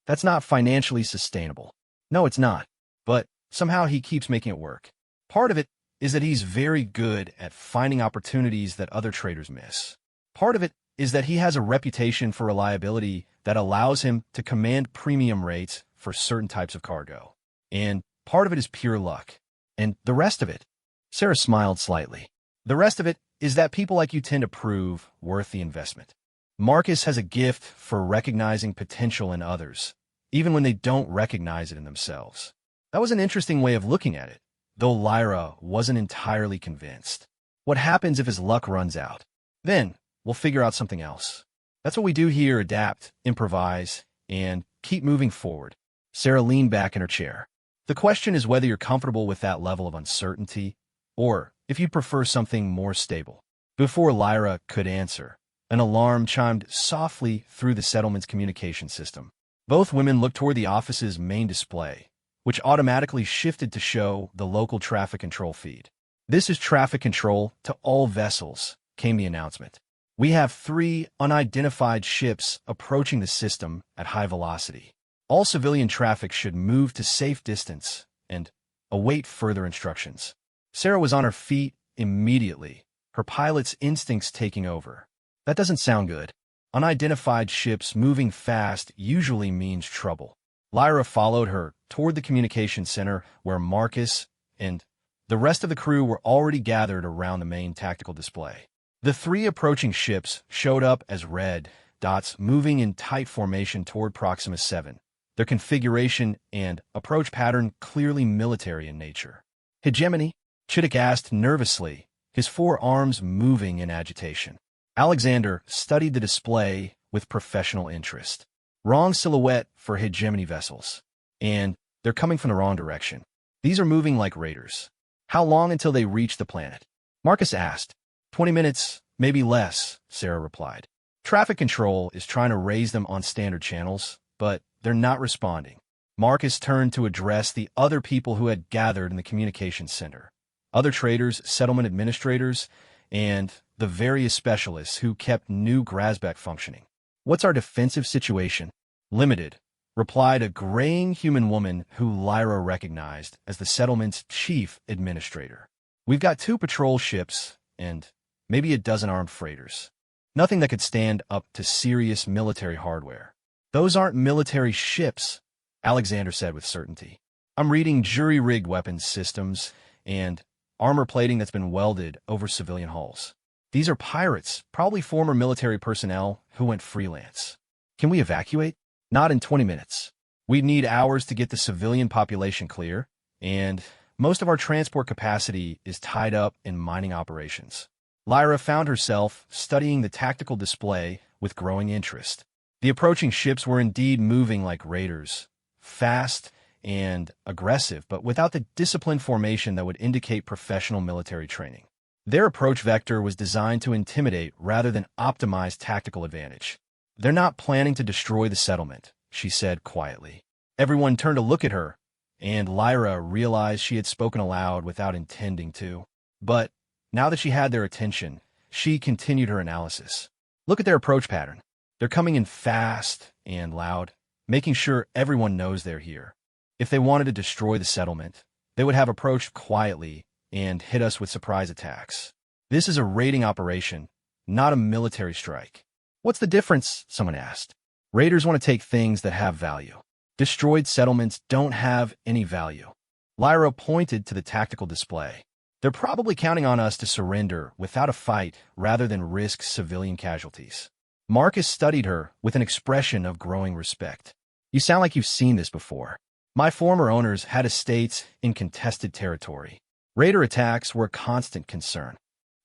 That's not financially sustainable. No, it's not. But somehow he keeps making it work. Part of it is that he's very good at finding opportunities that other traders miss. Part of it is that he has a reputation for reliability that allows him to command premium rates for certain types of cargo. And part of it is pure luck. And the rest of it, Sarah smiled slightly. The rest of it is that people like you tend to prove worth the investment. Marcus has a gift for recognizing potential in others, even when they don't recognize it in themselves. That was an interesting way of looking at it, though Lyra wasn't entirely convinced. What happens if his luck runs out? Then, we'll figure out something else. That's what we do here: adapt, improvise, and keep moving forward. Sarah leaned back in her chair. The question is whether you're comfortable with that level of uncertainty, or if you'd prefer something more stable. Before Lyra could answer, an alarm chimed softly through the settlement's communication system. Both women looked toward the office's main display, which automatically shifted to show the local traffic control feed. "This is traffic control to all vessels," came the announcement. "We have 3 unidentified ships approaching the system at high velocity. All civilian traffic should move to safe distance and await further instructions." Sarah was on her feet immediately, her pilot's instincts taking over. That doesn't sound good. Unidentified ships moving fast usually means trouble. Lyra followed her toward the communication center where Marcus and the rest of the crew were already gathered around the main tactical display. The 3 approaching ships showed up as red dots moving in tight formation toward Proxima 7, their configuration and approach pattern clearly military in nature. "Hegemony?" Chittick asked nervously, his 4 arms moving in agitation. Alexander studied the display with professional interest. "Wrong silhouette for hegemony vessels. And they're coming from the wrong direction. These are moving like raiders." "How long until they reach the planet?" Marcus asked. 20 minutes, maybe less," Sarah replied. "Traffic control is trying to raise them on standard channels, but they're not responding." Marcus turned to address the other people who had gathered in the communications center. Other traders, settlement administrators, and the various specialists who kept New Grasbeck functioning. "What's our defensive situation?" "Limited," replied a graying human woman who Lyra recognized as the settlement's chief administrator. "We've got 2 patrol ships and maybe a dozen armed freighters. Nothing that could stand up to serious military hardware." "Those aren't military ships," Alexander said with certainty. "I'm reading jury-rigged weapons systems and armor plating that's been welded over civilian hulls. These are pirates, probably former military personnel who went freelance." "Can we evacuate?" "Not in 20 minutes. We'd need hours to get the civilian population clear, and most of our transport capacity is tied up in mining operations." Lyra found herself studying the tactical display with growing interest. The approaching ships were indeed moving like raiders, fast and aggressive, but without the disciplined formation that would indicate professional military training. Their approach vector was designed to intimidate rather than optimize tactical advantage. "They're not planning to destroy the settlement," she said quietly. Everyone turned to look at her, and Lyra realized she had spoken aloud without intending to. But now that she had their attention, she continued her analysis. "Look at their approach pattern. They're coming in fast and loud, making sure everyone knows they're here. If they wanted to destroy the settlement, they would have approached quietly and hit us with surprise attacks. This is a raiding operation, not a military strike." "What's the difference?" someone asked. "Raiders want to take things that have value. Destroyed settlements don't have any value." Lyra pointed to the tactical display. "They're probably counting on us to surrender without a fight rather than risk civilian casualties." Marcus studied her with an expression of growing respect. "You sound like you've seen this before. My former owners had estates in contested territory. Raider attacks were a constant concern."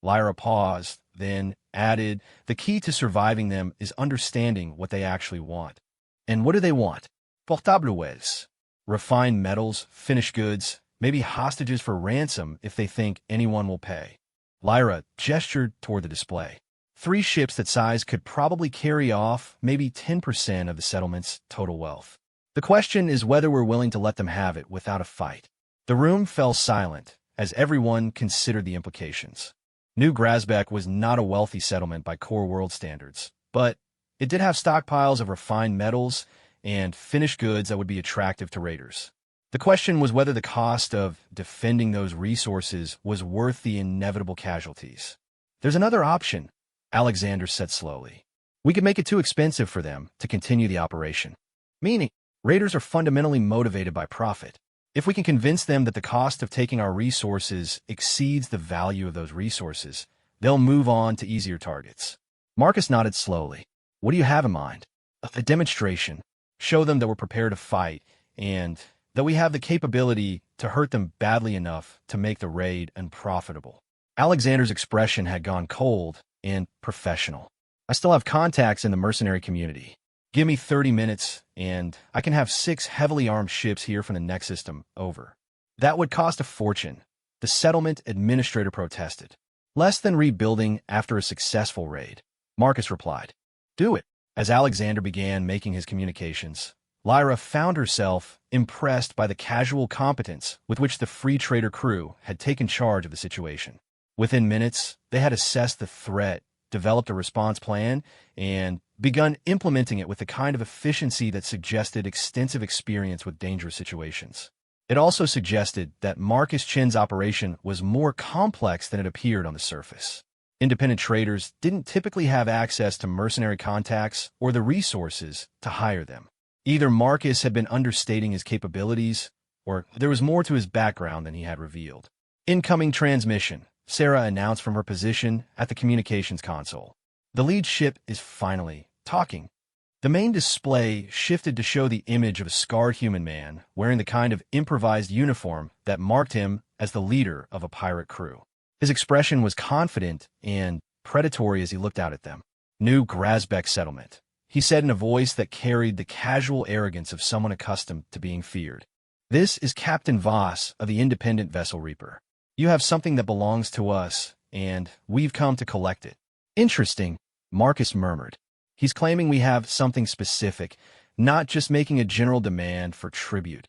Lyra paused, then added, "The key to surviving them is understanding what they actually want." "And what do they want?" "Portables, refined metals, finished goods, maybe hostages for ransom if they think anyone will pay." Lyra gestured toward the display. 3 ships that size could probably carry off maybe 10% of the settlement's total wealth. The question is whether we're willing to let them have it without a fight." The room fell silent as everyone considered the implications. New Grasbeck was not a wealthy settlement by core world standards, but it did have stockpiles of refined metals and finished goods that would be attractive to raiders. The question was whether the cost of defending those resources was worth the inevitable casualties. "There's another option," Alexander said slowly. "We could make it too expensive for them to continue the operation." "Meaning?" "Raiders are fundamentally motivated by profit. If we can convince them that the cost of taking our resources exceeds the value of those resources, they'll move on to easier targets. Marcus nodded slowly. What do you have in mind? A demonstration. Show them that we're prepared to fight, and that we have the capability to hurt them badly enough to make the raid unprofitable. Alexander's expression had gone cold and professional. I still have contacts in the mercenary community. Give me 30 minutes, and I can have 6 heavily armed ships here from the next system over. That would cost a fortune. The settlement administrator protested. Less than rebuilding after a successful raid. Marcus replied, Do it. As Alexander began making his communications, Lyra found herself impressed by the casual competence with which the free trader crew had taken charge of the situation. Within minutes, they had assessed the threat, developed a response plan, and begun implementing it with the kind of efficiency that suggested extensive experience with dangerous situations. It also suggested that Marcus Chen's operation was more complex than it appeared on the surface. Independent traders didn't typically have access to mercenary contacts or the resources to hire them. Either Marcus had been understating his capabilities, or there was more to his background than he had revealed. Incoming transmission, Sarah announced from her position at the communications console. The lead ship is finally talking. The main display shifted to show the image of a scarred human man wearing the kind of improvised uniform that marked him as the leader of a pirate crew. His expression was confident and predatory as he looked out at them. New Grasbeck settlement, he said in a voice that carried the casual arrogance of someone accustomed to being feared. This is Captain Voss of the Independent Vessel Reaper. You have something that belongs to us, and we've come to collect it. Interesting, Marcus murmured. He's claiming we have something specific, not just making a general demand for tribute.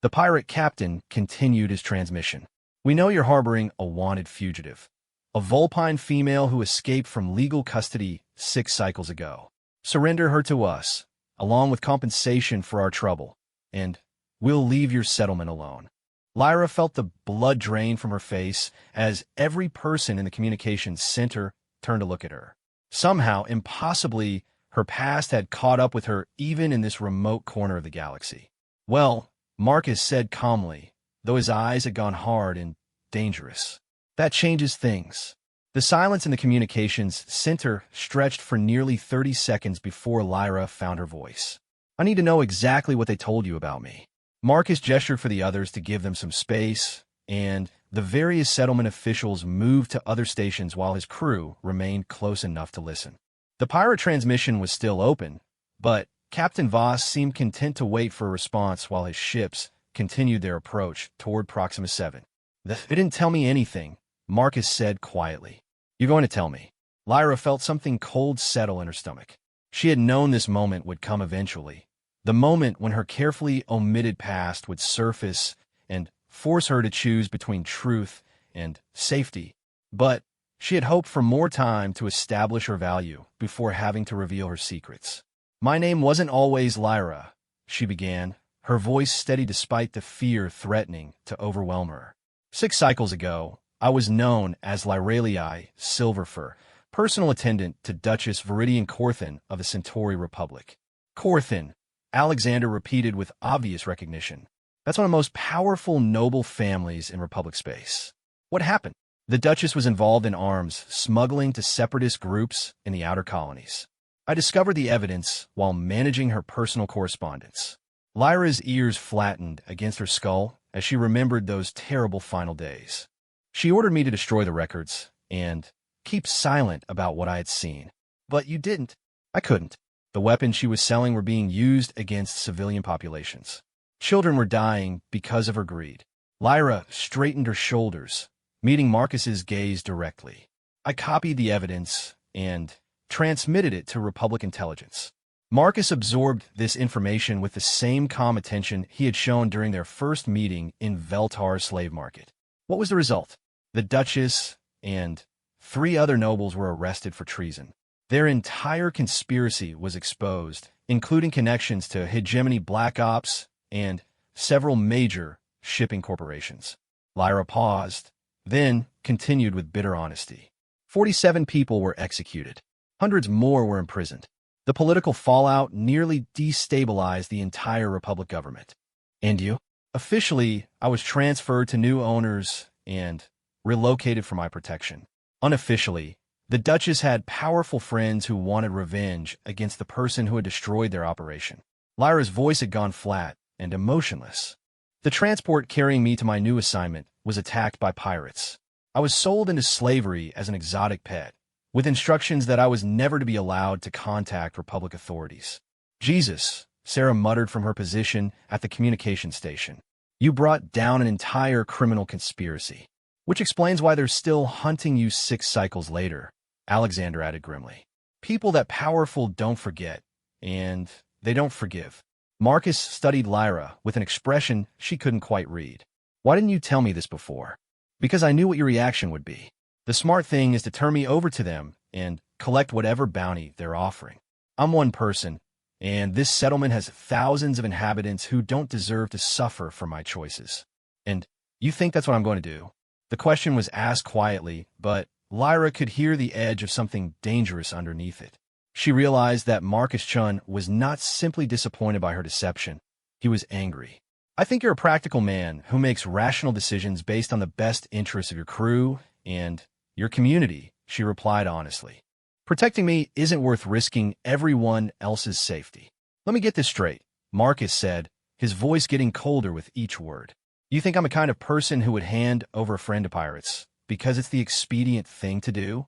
The pirate captain continued his transmission. We know you're harboring a wanted fugitive, a Vulpine female who escaped from legal custody 6 cycles ago. Surrender her to us, along with compensation for our trouble, and we'll leave your settlement alone. Lyra felt the blood drain from her face as every person in the communications center turned to look at her. Somehow, impossibly, her past had caught up with her even in this remote corner of the galaxy. Well, Marcus said calmly, though his eyes had gone hard and dangerous. That changes things. The silence in the communications center stretched for nearly 30 seconds before Lyra found her voice. I need to know exactly what they told you about me. Marcus gestured for the others to give them some space, and the various settlement officials moved to other stations while his crew remained close enough to listen. The pirate transmission was still open, but Captain Voss seemed content to wait for a response while his ships continued their approach toward Proxima 7. They didn't tell me anything, Marcus said quietly. You're going to tell me. Lyra felt something cold settle in her stomach. She had known this moment would come eventually, the moment when her carefully omitted past would surface and force her to choose between truth and safety. But she had hoped for more time to establish her value before having to reveal her secrets. My name wasn't always Lyra, she began, her voice steady despite the fear threatening to overwhelm her. 6 cycles ago, I was known as HFY Silverfur, personal attendant to Duchess Viridian Corthin of the Centauri Republic. Corthin, Alexander repeated with obvious recognition. That's one of the most powerful noble families in Republic space. What happened? The Duchess was involved in arms smuggling to separatist groups in the outer colonies. I discovered the evidence while managing her personal correspondence. Lyra's ears flattened against her skull as she remembered those terrible final days. She ordered me to destroy the records and keep silent about what I had seen. But you didn't. I couldn't. The weapons she was selling were being used against civilian populations. Children were dying because of her greed. Lyra straightened her shoulders, meeting Marcus's gaze directly. I copied the evidence and transmitted it to Republic intelligence. Marcus absorbed this information with the same calm attention he had shown during their first meeting in Veltar's slave market. What was the result? The Duchess and 3 other nobles were arrested for treason. Their entire conspiracy was exposed, including connections to hegemony black ops and several major shipping corporations. Lyra paused, then continued with bitter honesty. 47 people were executed. Hundreds more were imprisoned. The political fallout nearly destabilized the entire Republic government. And you? Officially, I was transferred to new owners and relocated for my protection. Unofficially, the Duchess had powerful friends who wanted revenge against the person who had destroyed their operation. Lyra's voice had gone flat and emotionless. The transport carrying me to my new assignment was attacked by pirates. I was sold into slavery as an exotic pet, with instructions that I was never to be allowed to contact Republic authorities. Jesus, Sarah muttered from her position at the communication station. You brought down an entire criminal conspiracy. Which explains why they're still hunting you 6 cycles later, Alexander added grimly. People that powerful don't forget, and they don't forgive. Marcus studied Lyra with an expression she couldn't quite read. Why didn't you tell me this before? Because I knew what your reaction would be. The smart thing is to turn me over to them and collect whatever bounty they're offering. I'm one person, and this settlement has thousands of inhabitants who don't deserve to suffer for my choices. And you think that's what I'm going to do? The question was asked quietly, but Lyra could hear the edge of something dangerous underneath it. She realized that Marcus Chun was not simply disappointed by her deception. He was angry. I think you're a practical man who makes rational decisions based on the best interests of your crew and your community, she replied honestly. Protecting me isn't worth risking everyone else's safety. Let me get this straight, Marcus said, his voice getting colder with each word. You think I'm the kind of person who would hand over a friend to pirates because it's the expedient thing to do?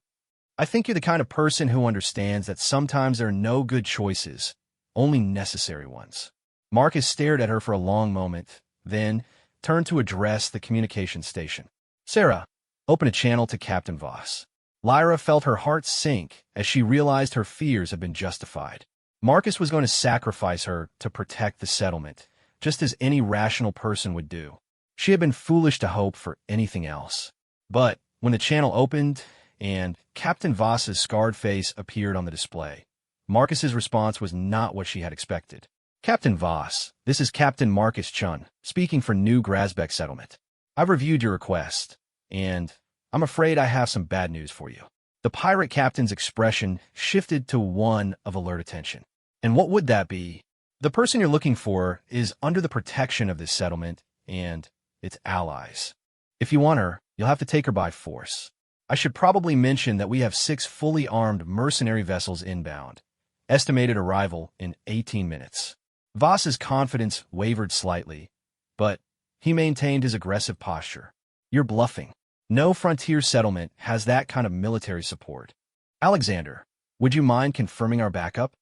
I think you're the kind of person who understands that sometimes there are no good choices, only necessary ones. Marcus stared at her for a long moment, then turned to address the communication station. Sarah, open a channel to Captain Voss. Lyra felt her heart sink as she realized her fears had been justified. Marcus was going to sacrifice her to protect the settlement, just as any rational person would do. She had been foolish to hope for anything else. But when the channel opened and Captain Voss's scarred face appeared on the display, Marcus's response was not what she had expected. Captain Voss, this is Captain Marcus Chun, speaking for New Grasbeck Settlement. I've reviewed your request, and I'm afraid I have some bad news for you. The pirate captain's expression shifted to one of alert attention. And what would that be? The person you're looking for is under the protection of this settlement and its allies. If you want her, you'll have to take her by force. I should probably mention that we have 6 fully armed mercenary vessels inbound, estimated arrival in 18 minutes. Voss's confidence wavered slightly, but he maintained his aggressive posture. You're bluffing. No frontier settlement has that kind of military support. Alexander, would you mind confirming our backup?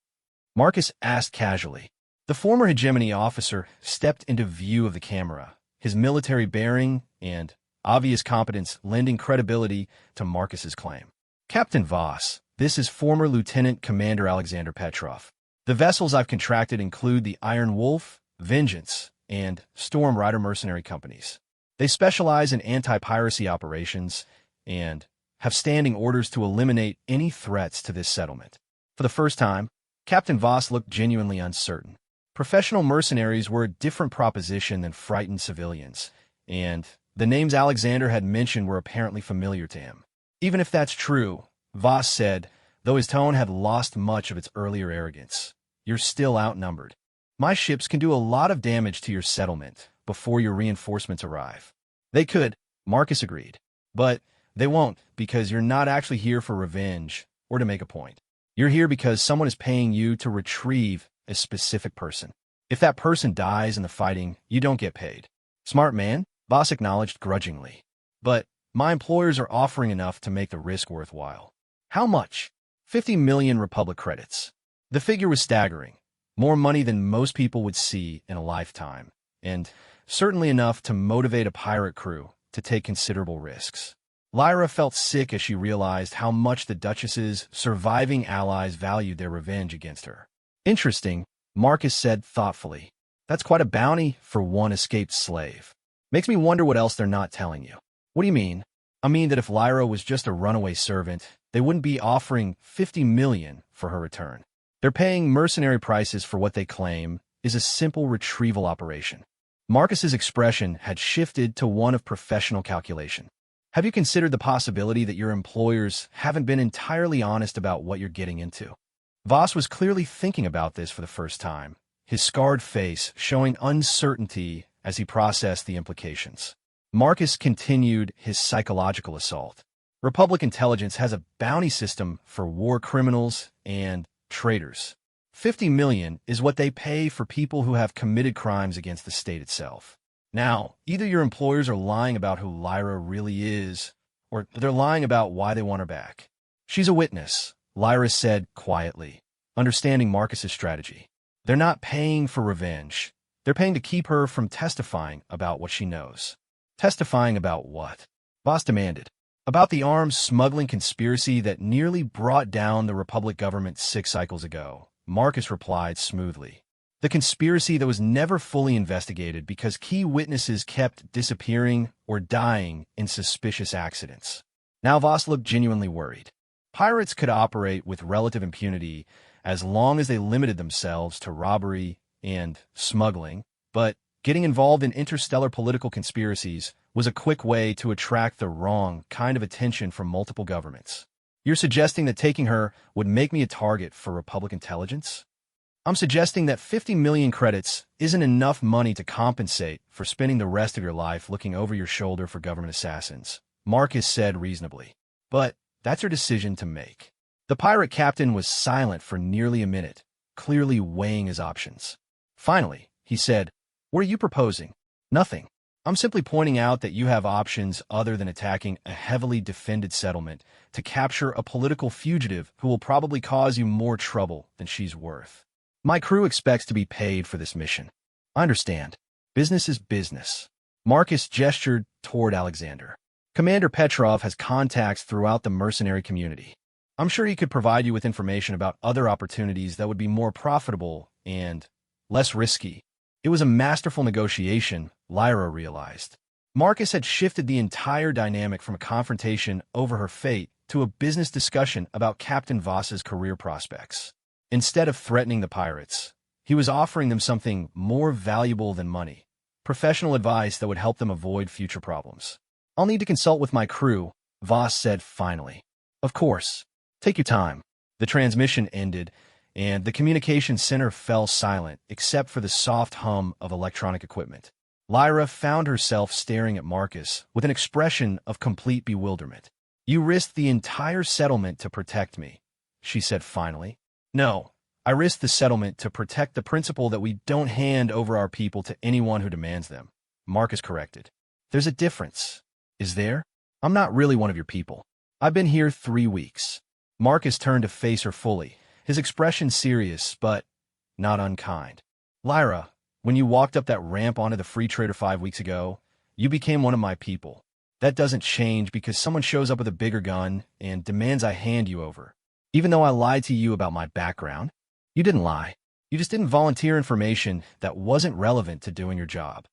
Marcus asked casually. The former hegemony officer stepped into view of the camera, his military bearing and obvious competence lending credibility to Marcus's claim. Captain Voss, this is former Lieutenant Commander Alexander Petrov. The vessels I've contracted include the Iron Wolf, Vengeance, and Storm Rider mercenary companies. They specialize in anti-piracy operations and have standing orders to eliminate any threats to this settlement. For the first time, Captain Voss looked genuinely uncertain. Professional mercenaries were a different proposition than frightened civilians, and the names Alexander had mentioned were apparently familiar to him. Even if that's true, Voss said, though his tone had lost much of its earlier arrogance, you're still outnumbered. My ships can do a lot of damage to your settlement before your reinforcements arrive. They could, Marcus agreed, but they won't because you're not actually here for revenge or to make a point. You're here because someone is paying you to retrieve a specific person. If that person dies in the fighting, you don't get paid. Smart man, Voss acknowledged grudgingly. But my employers are offering enough to make the risk worthwhile. How much? 50 million Republic credits. The figure was staggering. More money than most people would see in a lifetime, and certainly enough to motivate a pirate crew to take considerable risks. Lyra felt sick as she realized how much the Duchess's surviving allies valued their revenge against her. Interesting, Marcus said thoughtfully. That's quite a bounty for one escaped slave. Makes me wonder what else they're not telling you. What do you mean? I mean that if Lyra was just a runaway servant, they wouldn't be offering 50 million for her return. They're paying mercenary prices for what they claim is a simple retrieval operation. Marcus's expression had shifted to one of professional calculation. Have you considered the possibility that your employers haven't been entirely honest about what you're getting into? Voss was clearly thinking about this for the first time, his scarred face showing uncertainty as he processed the implications. Marcus continued his psychological assault. Republic intelligence has a bounty system for war criminals and traitors. 50 million is what they pay for people who have committed crimes against the state itself. Now, either your employers are lying about who Lyra really is, or they're lying about why they want her back. She's a witness, Lyra said quietly, understanding Marcus's strategy. They're not paying for revenge. They're paying to keep her from testifying about what she knows. Testifying about what? Voss demanded. About the arms smuggling conspiracy that nearly brought down the Republic government 6 cycles ago, Marcus replied smoothly. The conspiracy that was never fully investigated because key witnesses kept disappearing or dying in suspicious accidents. Now Voss looked genuinely worried. Pirates could operate with relative impunity as long as they limited themselves to robbery and smuggling, but getting involved in interstellar political conspiracies was a quick way to attract the wrong kind of attention from multiple governments. You're suggesting that taking her would make me a target for Republic intelligence? I'm suggesting that 50 million credits isn't enough money to compensate for spending the rest of your life looking over your shoulder for government assassins, Marcus said reasonably. But that's her decision to make. The pirate captain was silent for nearly a minute, clearly weighing his options. Finally, he said, "What are you proposing?" "Nothing. I'm simply pointing out that you have options other than attacking a heavily defended settlement to capture a political fugitive who will probably cause you more trouble than she's worth. My crew expects to be paid for this mission." "I understand. Business is business." Marcus gestured toward Alexander. "Commander Petrov has contacts throughout the mercenary community. I'm sure he could provide you with information about other opportunities that would be more profitable and less risky." It was a masterful negotiation, Lyra realized. Marcus had shifted the entire dynamic from a confrontation over her fate to a business discussion about Captain Voss's career prospects. Instead of threatening the pirates, he was offering them something more valuable than money, professional advice that would help them avoid future problems. "I'll need to consult with my crew," Voss said finally. "Of course. Take your time." The transmission ended, and the communications center fell silent except for the soft hum of electronic equipment. Lyra found herself staring at Marcus with an expression of complete bewilderment. "You risked the entire settlement to protect me," she said finally. "No, I risked the settlement to protect the principle that we don't hand over our people to anyone who demands them," Marcus corrected. "There's a difference." "Is there? I'm not really one of your people. I've been here 3 weeks." Marcus turned to face her fully, his expression serious but not unkind. "Lyra, when you walked up that ramp onto the Free Trader 5 weeks ago, you became one of my people. That doesn't change because someone shows up with a bigger gun and demands I hand you over. Even though I lied to you about my background, you didn't lie. You just didn't volunteer information that wasn't relevant to doing your job."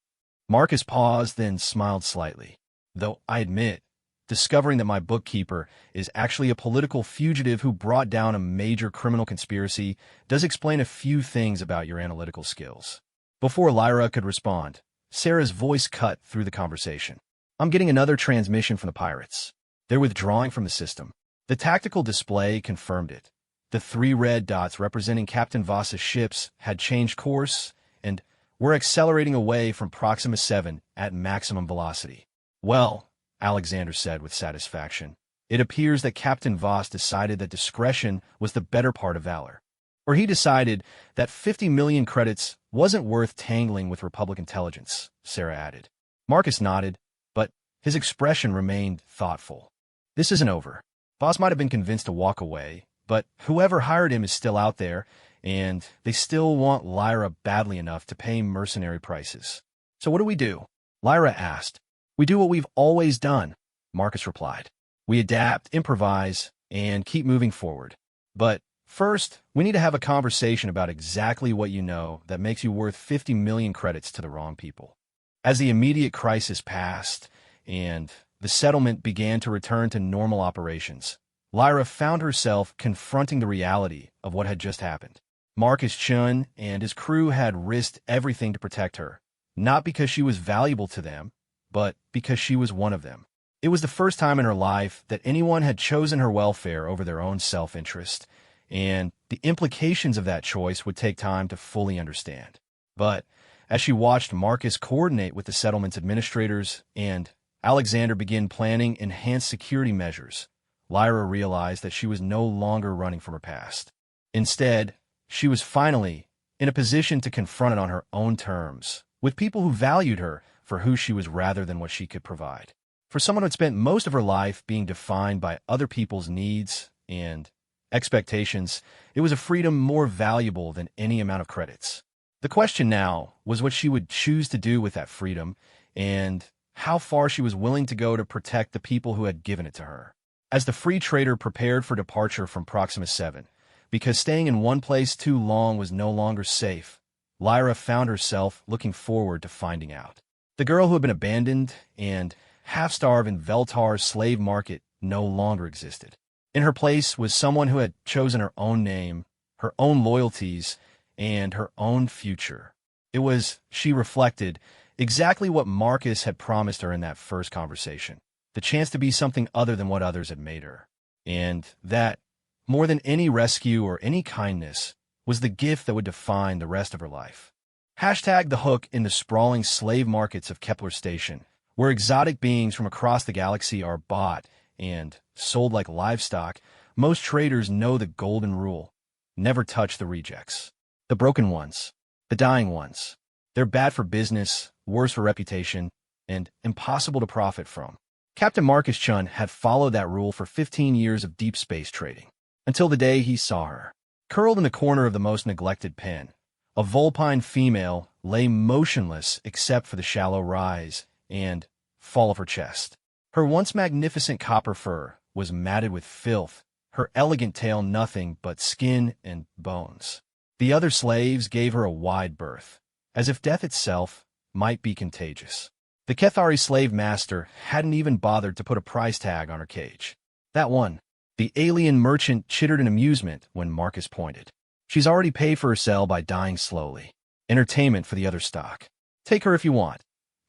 Marcus paused, then smiled slightly. "Though I admit, discovering that my bookkeeper is actually a political fugitive who brought down a major criminal conspiracy does explain a few things about your analytical skills." Before Lyra could respond, Sarah's voice cut through the conversation. "I'm getting another transmission from the pirates. They're withdrawing from the system." The tactical display confirmed it. The 3 red dots representing Captain Voss's ships had changed course and were accelerating away from Proxima 7 at maximum velocity. "Well," Alexander said with satisfaction, "it appears that Captain Voss decided that discretion was the better part of valor. Or he decided that 50 million credits wasn't worth tangling with Republic intelligence," Sarah added. Marcus nodded, but his expression remained thoughtful. "This isn't over. Voss might have been convinced to walk away, but whoever hired him is still out there, and they still want Lyra badly enough to pay mercenary prices. So what do we do?" Lyra asked. "We do what we've always done," Marcus replied. "We adapt, improvise, and keep moving forward. But first, we need to have a conversation about exactly what you know that makes you worth 50 million credits to the wrong people." As the immediate crisis passed and the settlement began to return to normal operations, Lyra found herself confronting the reality of what had just happened. Marcus Chun and his crew had risked everything to protect her, not because she was valuable to them, but because she was one of them. It was the first time in her life that anyone had chosen her welfare over their own self-interest, and the implications of that choice would take time to fully understand. But as she watched Marcus coordinate with the settlement's administrators and Alexander began planning enhanced security measures, Lyra realized that she was no longer running from her past. Instead, she was finally in a position to confront it on her own terms, with people who valued her for who she was rather than what she could provide. For someone who had spent most of her life being defined by other people's needs and expectations, it was a freedom more valuable than any amount of credits. The question now was what she would choose to do with that freedom and how far she was willing to go to protect the people who had given it to her. As the free trader prepared for departure from Proxima 7, because staying in one place too long was no longer safe, Lyra found herself looking forward to finding out. The girl who had been abandoned and half-starved in Veltar's slave market no longer existed. In her place was someone who had chosen her own name, her own loyalties, and her own future. It was, she reflected, exactly what Marcus had promised her in that first conversation, the chance to be something other than what others had made her. And that, more than any rescue or any kindness, was the gift that would define the rest of her life. Hashtag the hook in the sprawling slave markets of Kepler Station, where exotic beings from across the galaxy are bought and sold like livestock. Most traders know the golden rule: never touch the rejects. The broken ones, the dying ones. They're bad for business, worse for reputation, and impossible to profit from. Captain Marcus Chun had followed that rule for 15 years of deep space trading, until the day he saw her. Curled in the corner of the most neglected pen, a Vulpine female lay motionless except for the shallow rise and fall of her chest. Her once magnificent copper fur was matted with filth, her elegant tail nothing but skin and bones. The other slaves gave her a wide berth, as if death itself might be contagious. The Kethari slave master hadn't even bothered to put a price tag on her cage. That one, the alien merchant, chittered in amusement when Marcus pointed. She's already paid for her sale by dying slowly. Entertainment for the other stock. Take her if you want.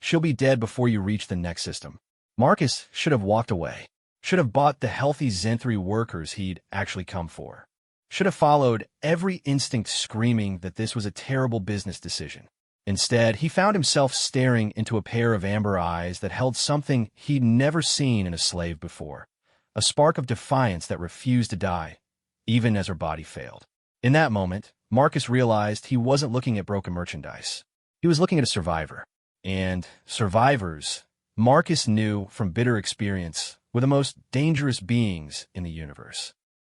She'll be dead before you reach the next system. Marcus should have walked away. Should have bought the healthy Zenthri workers he'd actually come for. Should have followed every instinct screaming that this was a terrible business decision. Instead, he found himself staring into a pair of amber eyes that held something he'd never seen in a slave before. A spark of defiance that refused to die, even as her body failed. In that moment, Marcus realized he wasn't looking at broken merchandise. He was looking at a survivor. And survivors, Marcus knew from bitter experience, were the most dangerous beings in the universe.